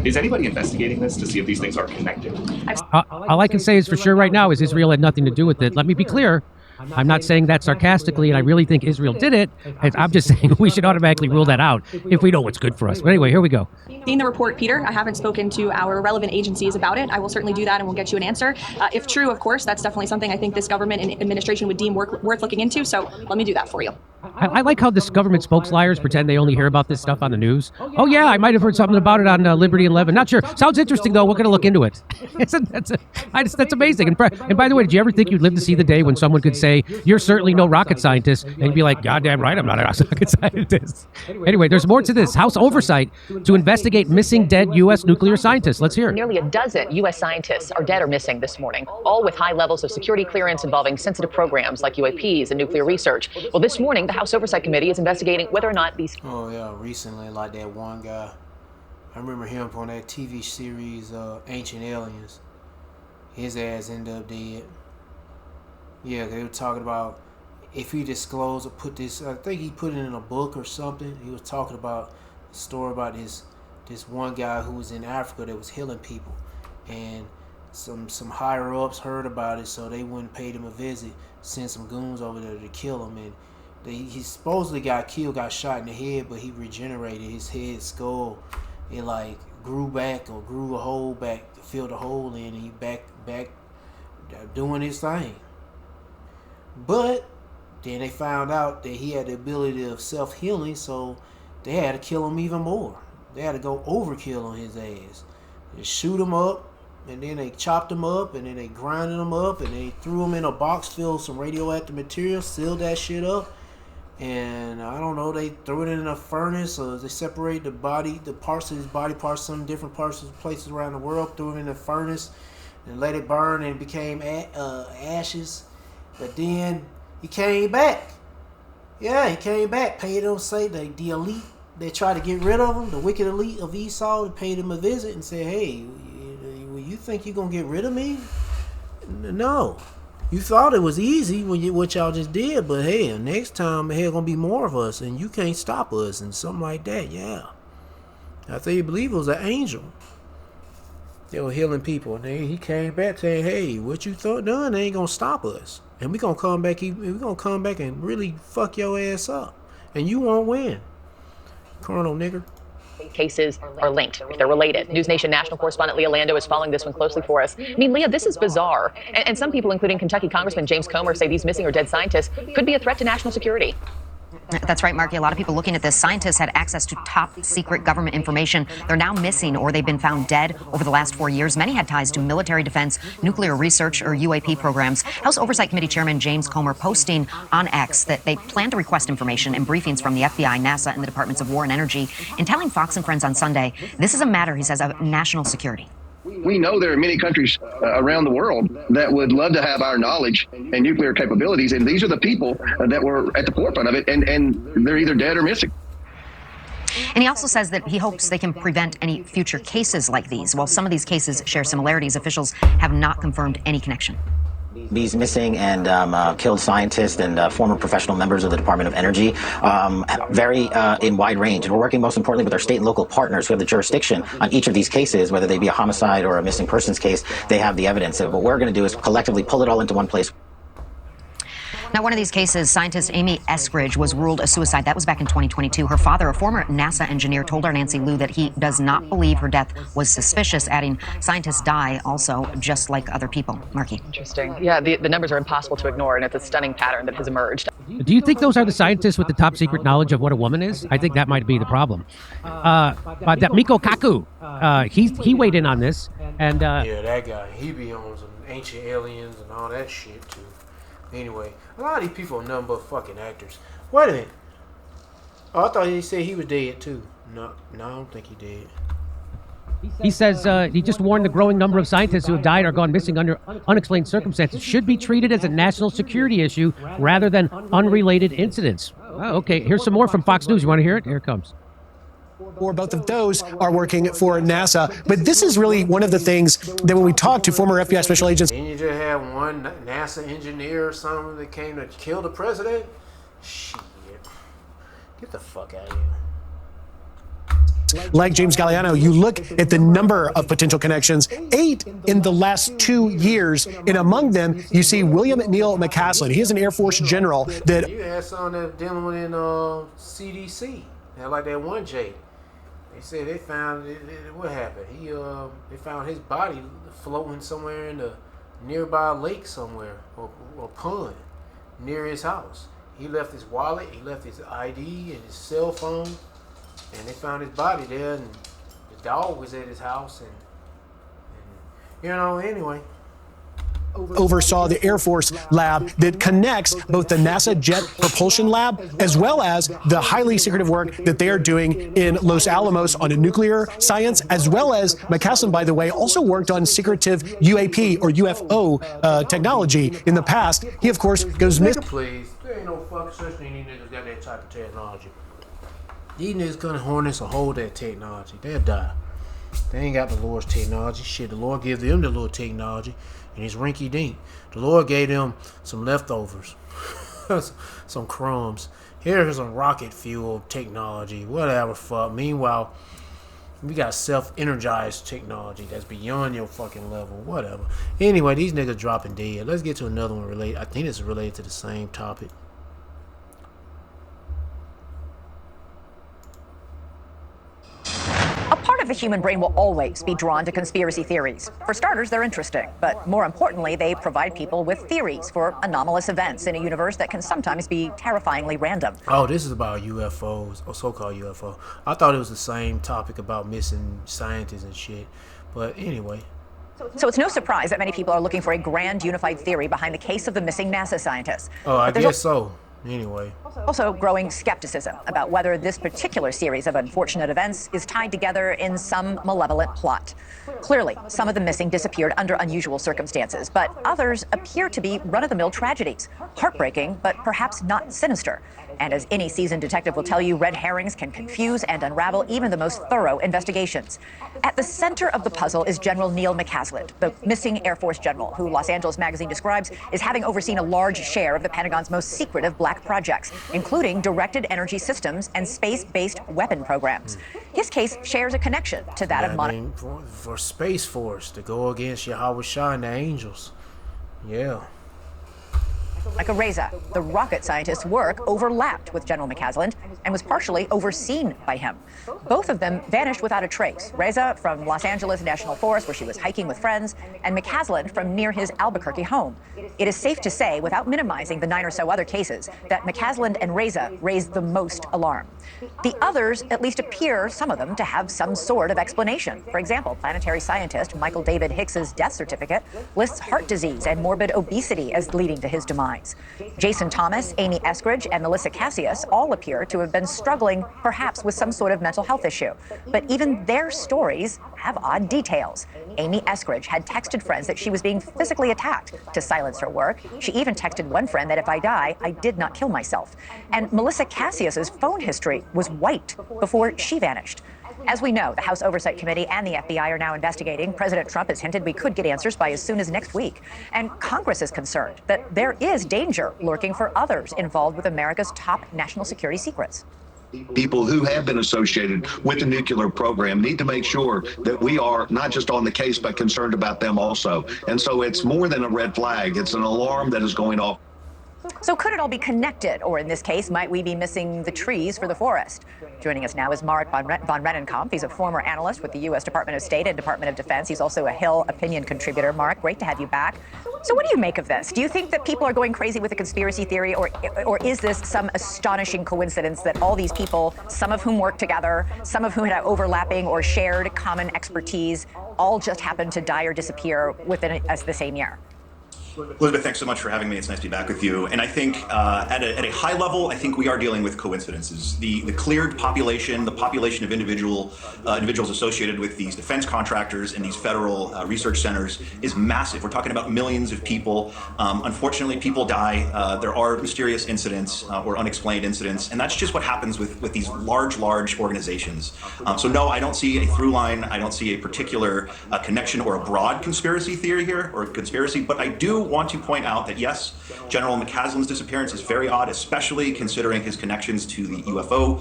Is anybody investigating this to see if these things are connected?
All I can say is for sure right now is Israel had nothing to do with it. Let me be clear. I'm not saying that sarcastically, and I really think Israel did it. I'm just saying we should automatically rule that out if we know what's good for us. But anyway, here we go.
Seen the report, Peter. I haven't spoken to our relevant agencies about it. I will certainly do that, and we'll get you an answer. If true, of course, that's definitely something I think this government and administration would deem worth looking into. So let me do that for you.
I like how this government spokesliars pretend they only hear about this stuff on the news. Oh yeah, I might have heard something about it on Liberty 11. Not sure. Sounds interesting though. We're going to look into it. That's amazing. And by the way, did you ever think you'd live to see the day when someone could say, "You're certainly no rocket scientist," and you'd be like, "Goddamn right, I'm not a rocket scientist." Anyway, there's more to this. House oversight to investigate missing dead U.S. nuclear scientists. Let's hear it.
Nearly a dozen U.S. scientists are dead or missing this morning, all with high levels of security clearance involving sensitive programs like UAPs and nuclear research. Well, this morning, the House Oversight Committee is investigating whether or not these...
Oh, yeah, recently, like that one guy. I remember him on that TV series, Ancient Aliens. His ass ended up dead. Yeah, they were talking about if he disclosed or put this... I think he put it in a book or something. He was talking about a story about this one guy who was in Africa that was healing people. And some higher-ups heard about it, so they wouldn't pay him a visit, send some goons over there to kill him. And he supposedly got killed, got shot in the head, but he regenerated his head, skull. It like grew back or grew a hole back, filled a hole in, and he back doing his thing. But then they found out that he had the ability of self-healing, so they had to kill him even more. They had to go overkill on his ass. They shoot him up, and then they chopped him up, and then they grinded him up, and they threw him in a box filled with some radioactive material, sealed that shit up. And I don't know, they threw it in a furnace, or they separated the parts of his body parts, some different parts of places around the world, threw it in a furnace and let it burn, and it became ashes. But then he came back. Yeah, he came back. Paid him, say the elite, they tried to get rid of him, the wicked elite of Esau, paid him a visit and said, "Hey, you think you're gonna get rid of me? No. You thought it was easy what y'all just did, but hey, next time there's gonna be more of us, and you can't stop us," and something like that. Yeah, I think you believe it was an angel. They were healing people, and he came back saying, "Hey, what you thought done ain't gonna stop us, and we gonna come back. We gonna come back and really fuck your ass up, and you won't win, Colonel nigger."
Cases are linked, if they're related. News Nation national correspondent Leah Lando is following this one closely for us. I mean, Leah, this is bizarre. And some people, including Kentucky Congressman James Comer, say these missing or dead scientists could be a threat to national security.
That's right, Marky. A lot of people looking at this. Scientists had access to top secret government information. They're now missing or they've been found dead over the last 4 years. Many had ties to military defense, nuclear research, or UAP programs. House Oversight Committee Chairman James Comer posting on X that they plan to request information and briefings from the FBI, NASA, and the Departments of War and Energy, and telling Fox and Friends on Sunday, this is a matter, he says, of national security.
We know there are many countries around the world that would love to have our knowledge and nuclear capabilities, and these are the people that were at the forefront of it, and they're either dead or missing.
And he also says that he hopes they can prevent any future cases like these. While some of these cases share similarities, officials have not confirmed any connection.
These missing and killed scientists and former professional members of the Department of Energy vary in wide range. And we're working most importantly with our state and local partners who have the jurisdiction on each of these cases, whether they be a homicide or a missing persons case. They have the evidence. And what we're going to do is collectively pull it all into one place.
Now, one of these cases, scientist Amy Eskridge was ruled a suicide. That was back in 2022. Her father, a former NASA engineer, told our Nancy Liu that he does not believe her death was suspicious, adding, scientists die also just like other people. Marky.
Interesting. Yeah, the numbers are impossible to ignore, and it's a stunning pattern that has emerged.
Do you think those are the scientists with the top secret knowledge of what a woman is? I think that might be the problem. But that Miko Kaku, he weighed in on this. And
yeah, that guy, he be on some ancient aliens and all that shit, too. Anyway, a lot of these people are nothing but fucking actors. Wait a minute. Oh, I thought he said he was dead, too. No, I don't think he did.
He says he just warned the growing number of scientists who have died or gone missing under unexplained circumstances should be treated as a national security issue rather than unrelated incidents. Oh, okay, here's some more from Fox News. You want to hear it? Here it comes.
Or both of those are working for NASA. But this is really one of the things that when we talk to former FBI special agents.
Didn't you just have one NASA engineer or something that came to kill the president? Shit. Get the fuck out of here.
Like James Galliano, you look at the number of potential connections, 8 in the last 2 years. And among them, you see William Neal McCaslin. He is an Air Force general that.
You had some that dealing in CDC. Now, like that one Jake. They said they found what happened. They found his body floating somewhere in a nearby lake somewhere or pond near his house. He left his wallet, he left his ID and his cell phone, and they found his body there. And the dog was at his house, and anyway.
Oversaw the Air Force lab that connects both the NASA Jet Propulsion Lab as well as the highly secretive work that they are doing in Los Alamos on nuclear science, as well as McCaslin, by the way, also worked on secretive UAP or UFO technology in the past. He, of course, goes missing.
Please, there ain't no fucking such thing. These niggas got that type of technology. These niggas gonna harness or hold that technology. They'll die. They ain't got the Lord's technology. Shit, the Lord give them the Lord technology. And it's rinky dink. The Lord gave them some leftovers, some crumbs. Here's some rocket fuel technology, whatever fuck. Meanwhile, we got self-energized technology that's beyond your fucking level, whatever. Anyway, these niggas dropping dead. Let's get to another one related. I think it's related to the same topic.
A part of the human brain will always be drawn to conspiracy theories. For starters, they're interesting, but more importantly, they provide people with theories for anomalous events in a universe that can sometimes be terrifyingly random.
Oh, this is about UFOs, or so-called UFO. I thought it was the same topic about missing scientists and shit, but anyway.
So it's no surprise that many people are looking for a grand unified theory behind the case of the missing NASA scientists.
Oh, I guess so. Anyway.
Also growing skepticism about whether this particular series of unfortunate events is tied together in some malevolent plot. Clearly, some of the missing disappeared under unusual circumstances, but others appear to be run-of-the-mill tragedies. Heartbreaking, but perhaps not sinister. And as any seasoned detective will tell you, red herrings can confuse and unravel even the most thorough investigations. At the center of the puzzle is General Neal McCaslin, the missing Air Force general, who Los Angeles Magazine describes as having overseen a large share of the Pentagon's most secretive black projects, including directed energy systems and space-based weapon programs. His case shares a connection to that of monitoring
for Space Force to go against Yahweh Shah and the angels. Yeah.
Like Reza, the rocket scientist's work overlapped with General McCaslin and was partially overseen by him. Both of them vanished without a trace. Reza from Los Angeles National Forest, where she was hiking with friends, and McCaslin from near his Albuquerque home. It is safe to say, without minimizing the 9 or so other cases, that McCaslin and Reza raised the most alarm. The others at least appear, some of them, to have some sort of explanation. For example, planetary scientist Michael David Hicks's death certificate lists heart disease and morbid obesity as leading to his demise. lines. Jason Thomas, Amy Eskridge, and Melissa Cassius all appear to have been struggling, perhaps with some sort of mental health issue. But even their stories have odd details. Amy Eskridge had texted friends that she was being physically attacked to silence her work. She even texted one friend that if I die, I did not kill myself. And Melissa Cassius's phone history was wiped before she vanished. As we know, the House Oversight Committee and the FBI are now investigating. President Trump has hinted we could get answers by as soon as next week. And Congress is concerned that there is danger lurking for others involved with America's top national security secrets.
People who have been associated with the nuclear program need to make sure that we are not just on the case, but concerned about them also. And so it's more than a red flag. It's an alarm that is going off.
So could it all be connected? Or in this case, might we be missing the trees for the forest? Joining us now is Mark von Rennenkampf. He's a former analyst with the U.S. Department of State and Department of Defense. He's also a Hill opinion contributor. Mark, great to have you back. So what do you make of this? Do you think that people are going crazy with a conspiracy theory, or is this some astonishing coincidence that all these people, some of whom worked together, some of whom had overlapping or shared common expertise, all just happened to die or disappear within the same year?
Elizabeth, thanks so much for having me. It's nice to be back with you. And I think at a high level, I think we are dealing with coincidences. The cleared population, the population of individuals associated with these defense contractors and these federal research centers is massive. We're talking about millions of people. Unfortunately, people die. There are mysterious incidents or unexplained incidents. And that's just what happens with these large organizations. So no, I don't see a through line. I don't see a particular connection or a broad conspiracy theory here or conspiracy, but I do want to point out that yes, General McCaslin's disappearance is very odd, especially considering his connections to the UFO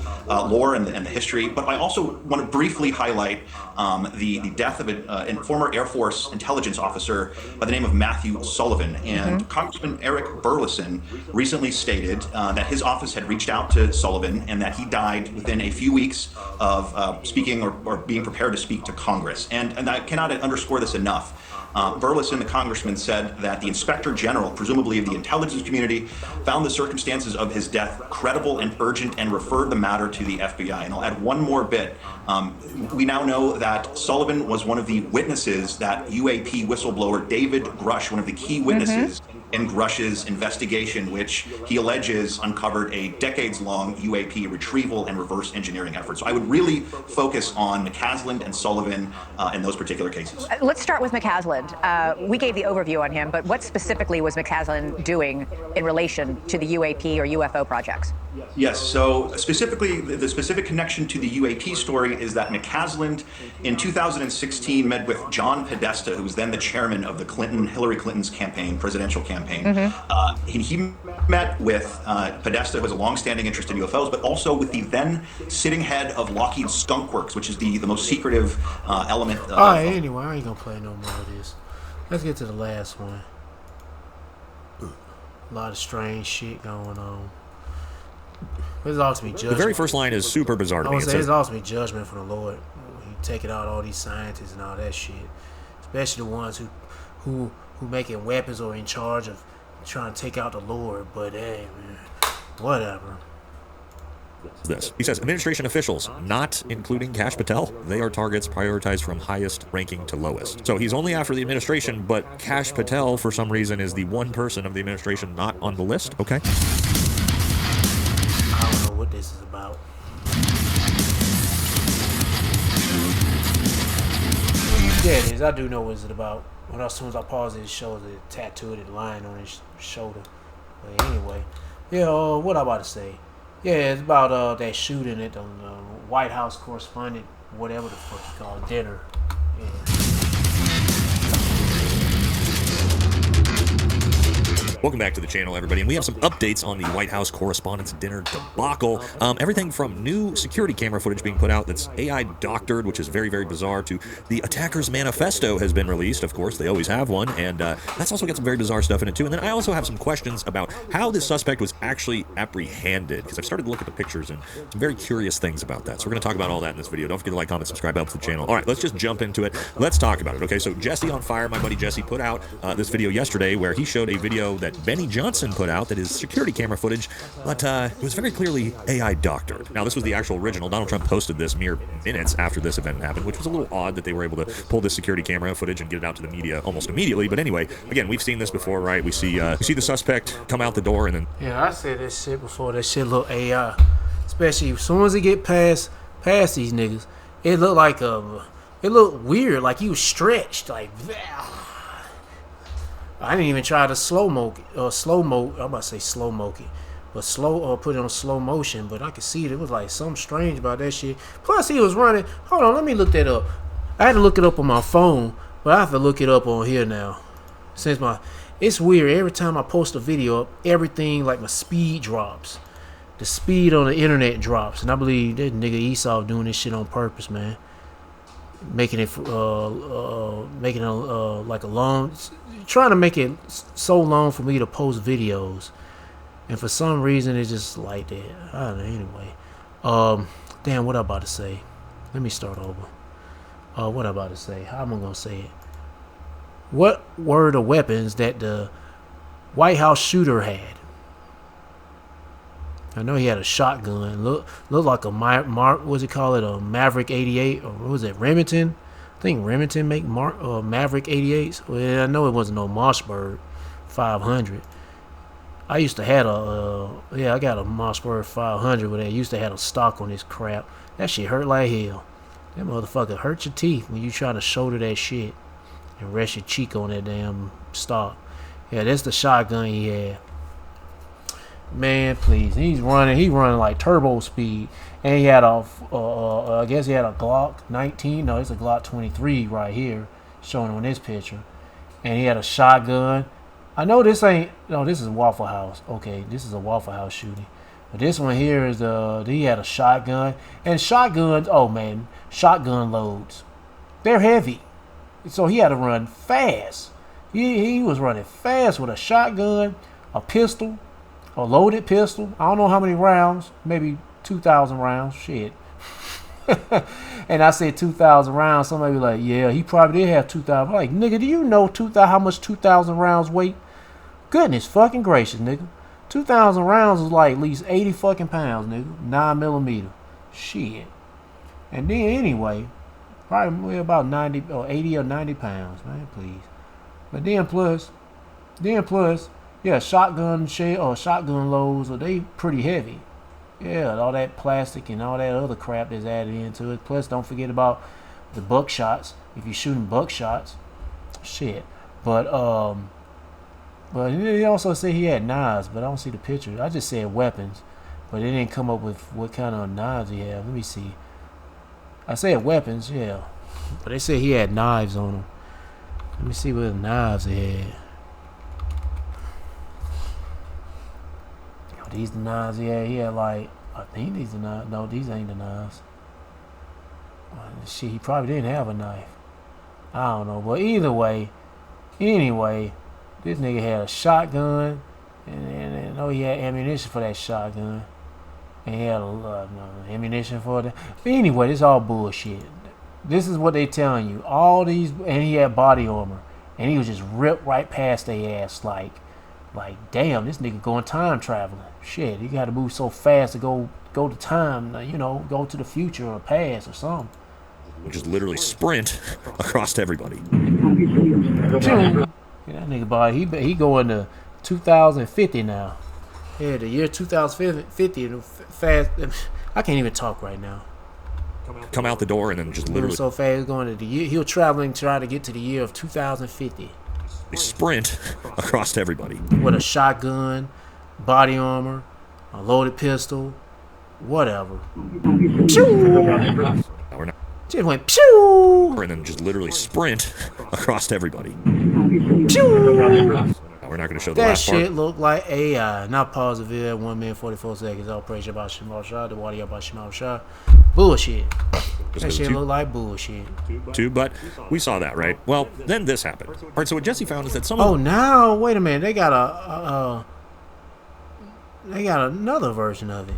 lore and the history. But I also want to briefly highlight the death of a former Air Force intelligence officer by the name of Matthew Sullivan. And Congressman Eric Burleson recently stated that his office had reached out to Sullivan and that he died within a few weeks of speaking or being prepared to speak to Congress. And I cannot underscore this enough. Burleson, the congressman, said that the inspector general, presumably of the intelligence community, found the circumstances of his death credible and urgent and referred the matter to the FBI. And I'll add one more bit. We now know that Sullivan was one of the witnesses that UAP whistleblower David Grush, one of the key witnesses in Grush's investigation, which he alleges uncovered a decades-long UAP retrieval and reverse engineering effort. So I would really focus on McCaslin and Sullivan in those particular cases.
Let's start with McCaslin. We gave the overview on him, but what specifically was McCaslin doing in relation to the UAP or UFO projects?
Yes, so specifically, the specific connection to the UAP story is that McCaslin in 2016 met with John Podesta, who was then the chairman of the Hillary Clinton's presidential campaign. He met with Podesta, who has a long-standing interest in UFOs, but also with the then sitting head of Lockheed Skunk Works, which is the most secretive element.
All right, anyway, I ain't gonna play no more of this. Let's get to the last one. A lot of strange shit going on. It's ultimately judgment.
The very first line is super bizarre to me.
It's ultimately judgment from the Lord. He taking out all these scientists and all that shit, especially the ones who making weapons or in charge of trying to take out the Lord. But hey, man, whatever.
This. He says, administration officials, not including Kash Patel, they are targets prioritized from highest ranking to lowest. So he's only after the administration, but Kash Patel, for some reason, is the one person of the administration not on the list. Okay.
I don't know what this is about. Yeah, it is. I do know what it's about. When as soon as I pause it, it shows a tattooed line on his shoulder. But anyway, yeah. What I'm about to say? Yeah, it's about that shooting at the White House correspondent, whatever the fuck you call it, dinner. Yeah.
Welcome back to the channel, everybody, and we have some updates on the White House Correspondents' Dinner debacle. Everything from new security camera footage being put out that's AI doctored, which is very, very bizarre, to the attacker's manifesto has been released. Of course, they always have one, and that's also got some very bizarre stuff in it, too. And then I also have some questions about how this suspect was actually apprehended, because I've started to look at the pictures and some very curious things about that. So we're going to talk about all that in this video. Don't forget to like, comment, subscribe, help to the channel. All right, let's just jump into it. Let's talk about it, okay? So Jesse on Fire, my buddy Jesse, put out this video yesterday where he showed a video that that Benny Johnson put out that is security camera footage, but it was very clearly AI doctored. Now, this was the actual original. Donald Trump posted this mere minutes after this event happened, which was a little odd that they were able to pull this security camera footage and get it out to the media almost immediately. But anyway, again, we've seen this before, right? We see the suspect come out the door and then...
Yeah, I said that shit before. That shit look AI. Especially as soon as it get past these niggas, it looked like it looked weird, like he was stretched, like... I didn't even try to slow-mo. I'm about to say slow-mo it. But put it on slow motion, but I could see it was like something strange about that shit. Plus he was running. Hold on, let me look that up. I had to look it up on my phone, but I have to look it up on here now. It's weird. Every time I post a video up, everything like my speed drops. The speed on the internet drops, and I believe that nigga Esau doing this shit on purpose, man. Making it like a long, trying to make it so long for me to post videos. And for some reason, it's just like that. I don't know. Anyway, damn, what I about to say? Let me start over. What I about to say? How am I gonna say it? What were the weapons that the White House shooter had? I know he had a shotgun. Looked like a what's it called? A Maverick 88, or what was it? Remington? I think Remington make Maverick 88s. Well, I know it wasn't no Mossberg 500. I used to have I got a Mossberg 500 where they used to have a stock on this crap. That shit hurt like hell. That motherfucker hurt your teeth when you try to shoulder that shit and rest your cheek on that damn stock. Yeah, that's the shotgun he had. Man, please, he running like turbo speed, and he had I guess he had a Glock 19. No, it's a Glock 23 right here, showing on this picture, and he had a shotgun. I know this ain't. No, this is Waffle House. Okay, this is a Waffle House shooting. But this one here is he had a shotgun. And shotguns, oh man, shotgun loads, they're heavy. So he had to run fast. He was running fast with a shotgun, a pistol, a loaded pistol. I don't know how many rounds, maybe 2,000 rounds. Shit. And I said 2,000 rounds. Somebody be like, yeah, he probably did have 2,000. I'm like, nigga, do you know how much 2,000 rounds weight? Goodness fucking gracious, nigga. 2,000 rounds is like at least 80 fucking pounds, nigga. 9mm. Shit. And then anyway, probably about 90 or 80 or 90 pounds, man, please. But then plus, yeah, shotgun loads, they pretty heavy. Yeah, all that plastic and all that other crap that's added into it. Plus, don't forget about the buckshots. If you're shooting buckshots, shit. But he also said he had knives, but I don't see the picture. I just said weapons, but it didn't come up with what kind of knives he had. Let me see. I said weapons, yeah, but they said he had knives on him. Let me see what knives he had. These the knives he had like, I think these are knives. No, these ain't the knives. Shit, he probably didn't have a knife. I don't know, but either way, anyway, this nigga had a shotgun, and I know he had ammunition for that shotgun, and he had ammunition for that. But anyway, this is all bullshit. This is what they telling you. All these, and he had body armor, and he was just ripped right past their ass like damn, this nigga going time traveling. Shit, he got to move so fast to go to time, go to the future or past or something.
Which is literally sprint across to everybody.
Yeah, that nigga body, he going to 2050 now. Yeah, the year 2050, fast. I can't even talk right now.
Come out the door and then just literally
so fast going to the year. He'll traveling trying to get to the year of 2050.
They sprint across to everybody
with a shotgun, body armor, a loaded pistol, whatever. Just went pew,
and then just literally sprint across to everybody.
Pew.
We're not going to show the
that
last part.
That shit look like AI. Now pause the video. 1 minute 44 seconds. All praise about Shemal Shah. The water about Shemal Shah. Bullshit. That shit look like bullshit.
But we saw that, right? Well, then this happened. All right. So what Jesse found is that some.
Oh, now wait a minute. They got another version of it.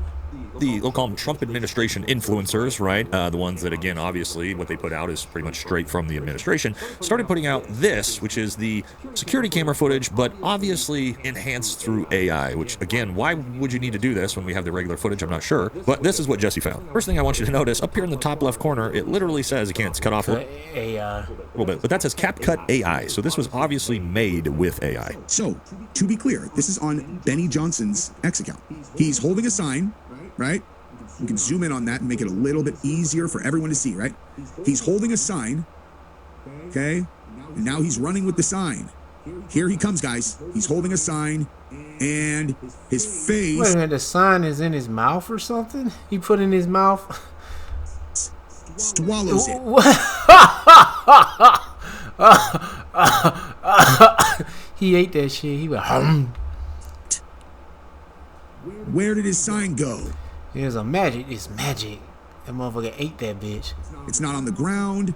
we'll call them Trump administration influencers, right? The ones that, again, obviously what they put out is pretty much straight from the administration, started putting out this, which is the security camera footage, but obviously enhanced through AI, which, again, why would you need to do this when we have the regular footage? I'm not sure. But this is what Jesse found. First thing I want you to notice, up here in the top left corner, it literally says, again, it's cut off a little bit, but that says CapCut AI. So this was obviously made with AI.
So, to be clear, this is on Benny Johnson's X account. He's holding a sign, right? You can zoom in on that and make it a little bit easier for everyone to see, right? He's holding a sign, okay? And now he's running with the sign. Here he comes, guys. He's holding a sign, and his face...
Wait a minute, the sign is in his mouth or something? He put in his mouth?
Swallows it.
He ate that shit. He went,
Where did his sign go?
It's a magic. It's magic. That motherfucker ate that bitch.
It's not on the ground.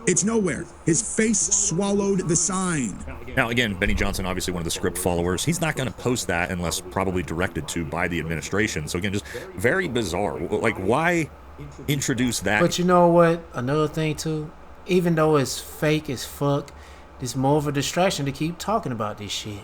It's nowhere. His face swallowed the sign.
Now, again, Benny Johnson, obviously one of the script followers, he's not going to post that unless probably directed to by the administration. So, again, just very bizarre. Like, why introduce that?
But you know what? Another thing, too. Even though it's fake as fuck, it's more of a distraction to keep talking about this shit.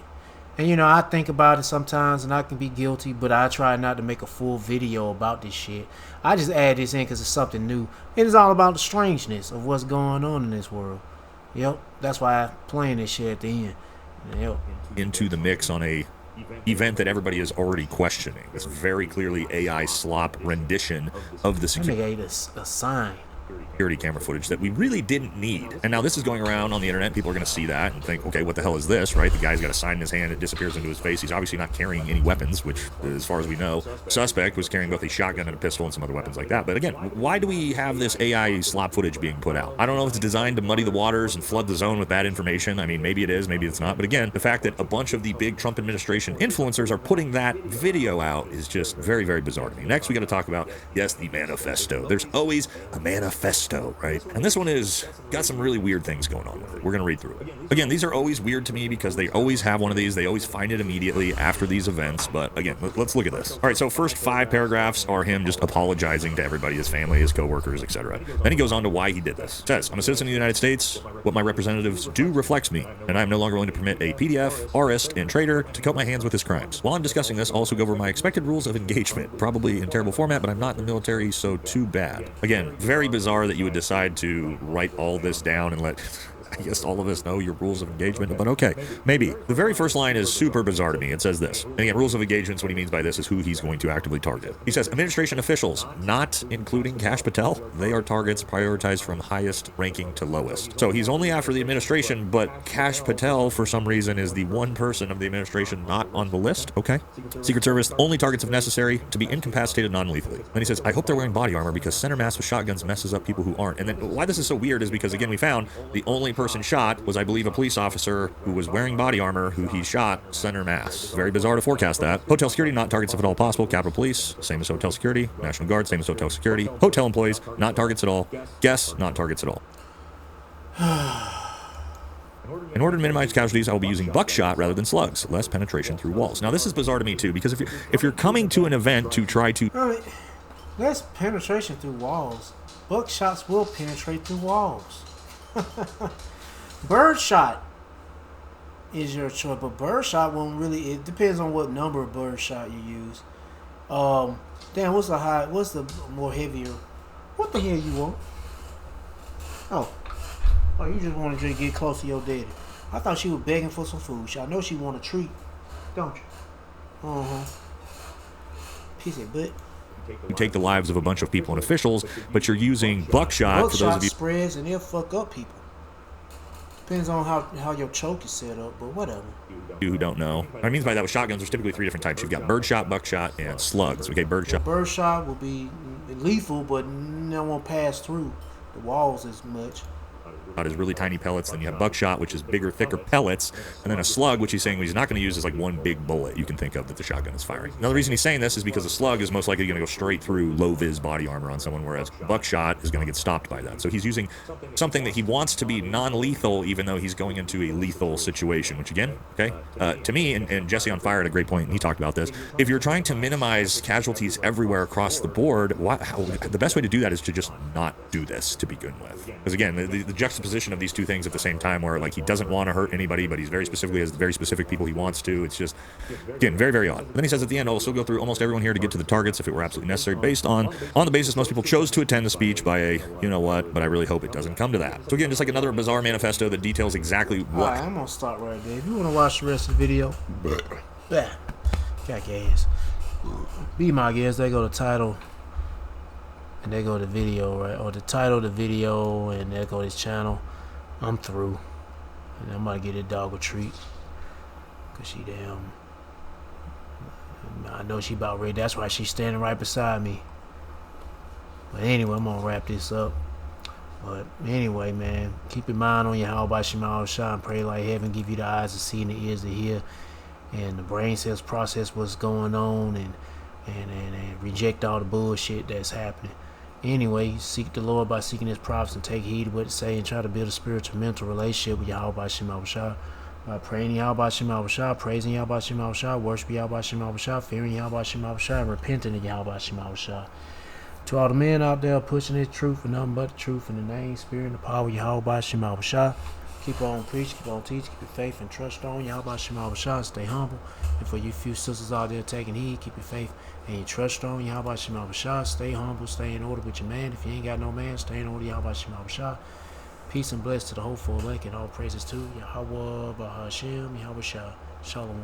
And, you know, I think about it sometimes, and I can be guilty, but I try not to make a full video about this shit. I just add this in because it's something new. It is all about the strangeness of what's going on in this world. Yep, that's why I'm playing this shit at the end. Yep.
Into the mix on a event that everybody is already questioning. It's very clearly AI slop rendition of the security.
A sign.
Security camera footage that we really didn't need. And now this is going around on the internet. People are going to see that and think, okay, what the hell is this, right? The guy's got a sign in his hand. It disappears into his face. He's obviously not carrying any weapons, which, as far as we know, suspect was carrying both a shotgun and a pistol and some other weapons like that. But again, why do we have this AI slop footage being put out? I don't know if it's designed to muddy the waters and flood the zone with bad information. I mean, maybe it is, maybe it's not. But again, the fact that a bunch of the big Trump administration influencers are putting that video out is just very, very bizarre to me. Next, we got to talk about, yes, the manifesto. There's always a manifesto, right? And this one is got some really weird things going on with it. We're going to read through it. Again, these are always weird to me because they always have one of these. They always find it immediately after these events. But again, let's look at this. All right, so first 5 paragraphs are him just apologizing to everybody, his family, his coworkers, etc. Then he goes on to why he did this. It says, I'm a citizen of the United States. What my representatives do reflects me, and I am no longer willing to permit a PDF, artist, and traitor to coat my hands with his crimes. While I'm discussing this, I'll also go over my expected rules of engagement. Probably in terrible format, but I'm not in the military, so too bad. Again, very bizarre that you would decide to write all this down and let, I guess, all of us know your rules of engagement, but okay, maybe. The very first line is super bizarre to me. It says this. And again, rules of engagement, what he means by this is who he's going to actively target. He says, administration officials, not including Kash Patel, they are targets prioritized from highest ranking to lowest. So he's only after the administration, but Kash Patel, for some reason, is the one person of the administration not on the list. Okay. Secret Service, only targets if necessary, to be incapacitated non-lethally. Then he says, I hope they're wearing body armor because center mass with shotguns messes up people who aren't. And then why this is so weird is because, again, we found the only person shot was, I believe, a police officer who was wearing body armor who he shot center mass. Very bizarre to forecast that. Hotel security, not targets if at all possible. Capitol Police, same as hotel security. National Guard, same as hotel security. Hotel employees, not targets at all. Guests, not targets at all. In order to minimize casualties, I will be using buckshot rather than slugs. Less penetration through walls. Now, this is bizarre to me, too, because if you're coming to an event to try to...
All right. Less penetration through walls. Buckshots will penetrate through walls. Birdshot is your choice, but birdshot won't really. It depends on what number of birdshot you use. Damn, what's the more heavier? What the hell you want? Oh, you just wanted to get close to your daddy. I thought she was begging for some food. I know she want a treat, don't you? Piece of butt.
You take the lives of a bunch of people and officials, but you're using buckshot for those of you
spreads and they'll fuck up people. Depends on how your choke is set up, but whatever.
You who don't know. What I mean by that with shotguns, there's typically 3 different types. You've got birdshot, buckshot, and slugs. Okay, birdshot.
Birdshot will be lethal, but it won't pass through the walls as much.
is really tiny pellets. Then you have buckshot, which is bigger, thicker pellets. And then a slug, which he's saying he's not going to use, is like one big bullet you can think of that the shotgun is firing. Another reason he's saying this is because a slug is most likely going to go straight through low-vis body armor on someone, whereas buckshot is going to get stopped by that. So he's using something that he wants to be non-lethal, even though he's going into a lethal situation, which again, okay, to me, and Jesse on Fire had a great point, and he talked about this, if you're trying to minimize casualties everywhere across the board, the best way to do that is to just not do this to begin with. Because again, the juxtaposition of these two things at the same time, where like he doesn't want to hurt anybody, but he's very specifically has very specific people he wants to, it's just, again, very, very odd. And then he says at the end, I'll still go through almost everyone here to get to the targets if it were absolutely necessary, based on the basis most people chose to attend the speech by a, you know what, but I really hope it doesn't come to that. So again, just like another bizarre manifesto that details exactly what.
Alright, I'm gonna start right there. If you want to watch the rest of the video, got gas. Be my guest. They go to title, and they go to video, right? Or the title, the video, and they go to his channel. I'm through, and I'm about to get a dog a treat, cause she damn. I know she about ready. That's why she's standing right beside me. But anyway, I'm gonna wrap this up. But anyway, man, keep your mind on your how about Shemal Shah, and pray like heaven give you the eyes to see and the ears to hear, and the brain cells process what's going on, and reject all the bullshit that's happening. Anyway, seek the Lord by seeking his prophets and take heed of what it say, and try to build a spiritual mental relationship with Yahweh Shemal Shah by praying Yahweh Shemal Shah, praising Yahweh Shemal Shah, worshiping Yahweh Shemal Shah, fearing Yahweh Shemal Shah, and repenting of Yahweh Shemal Shah. To all the men out there pushing this truth and nothing but the truth in the name, spirit, and the power of Yahweh Shemal Shah, keep on preaching, keep on teaching, keep your faith and trust on Yahweh Shemal Shah, stay humble. And for you few sisters out there taking heed, keep your faith and your trust on Yahweh Shemal Shah, stay humble, stay in order with your man. If you ain't got no man, stay in order Yahweh Shemal Shah. Peace and bless to the hopeful elect, and all praises to Yahweh Bahashem, Yahweh Shah. Shalom.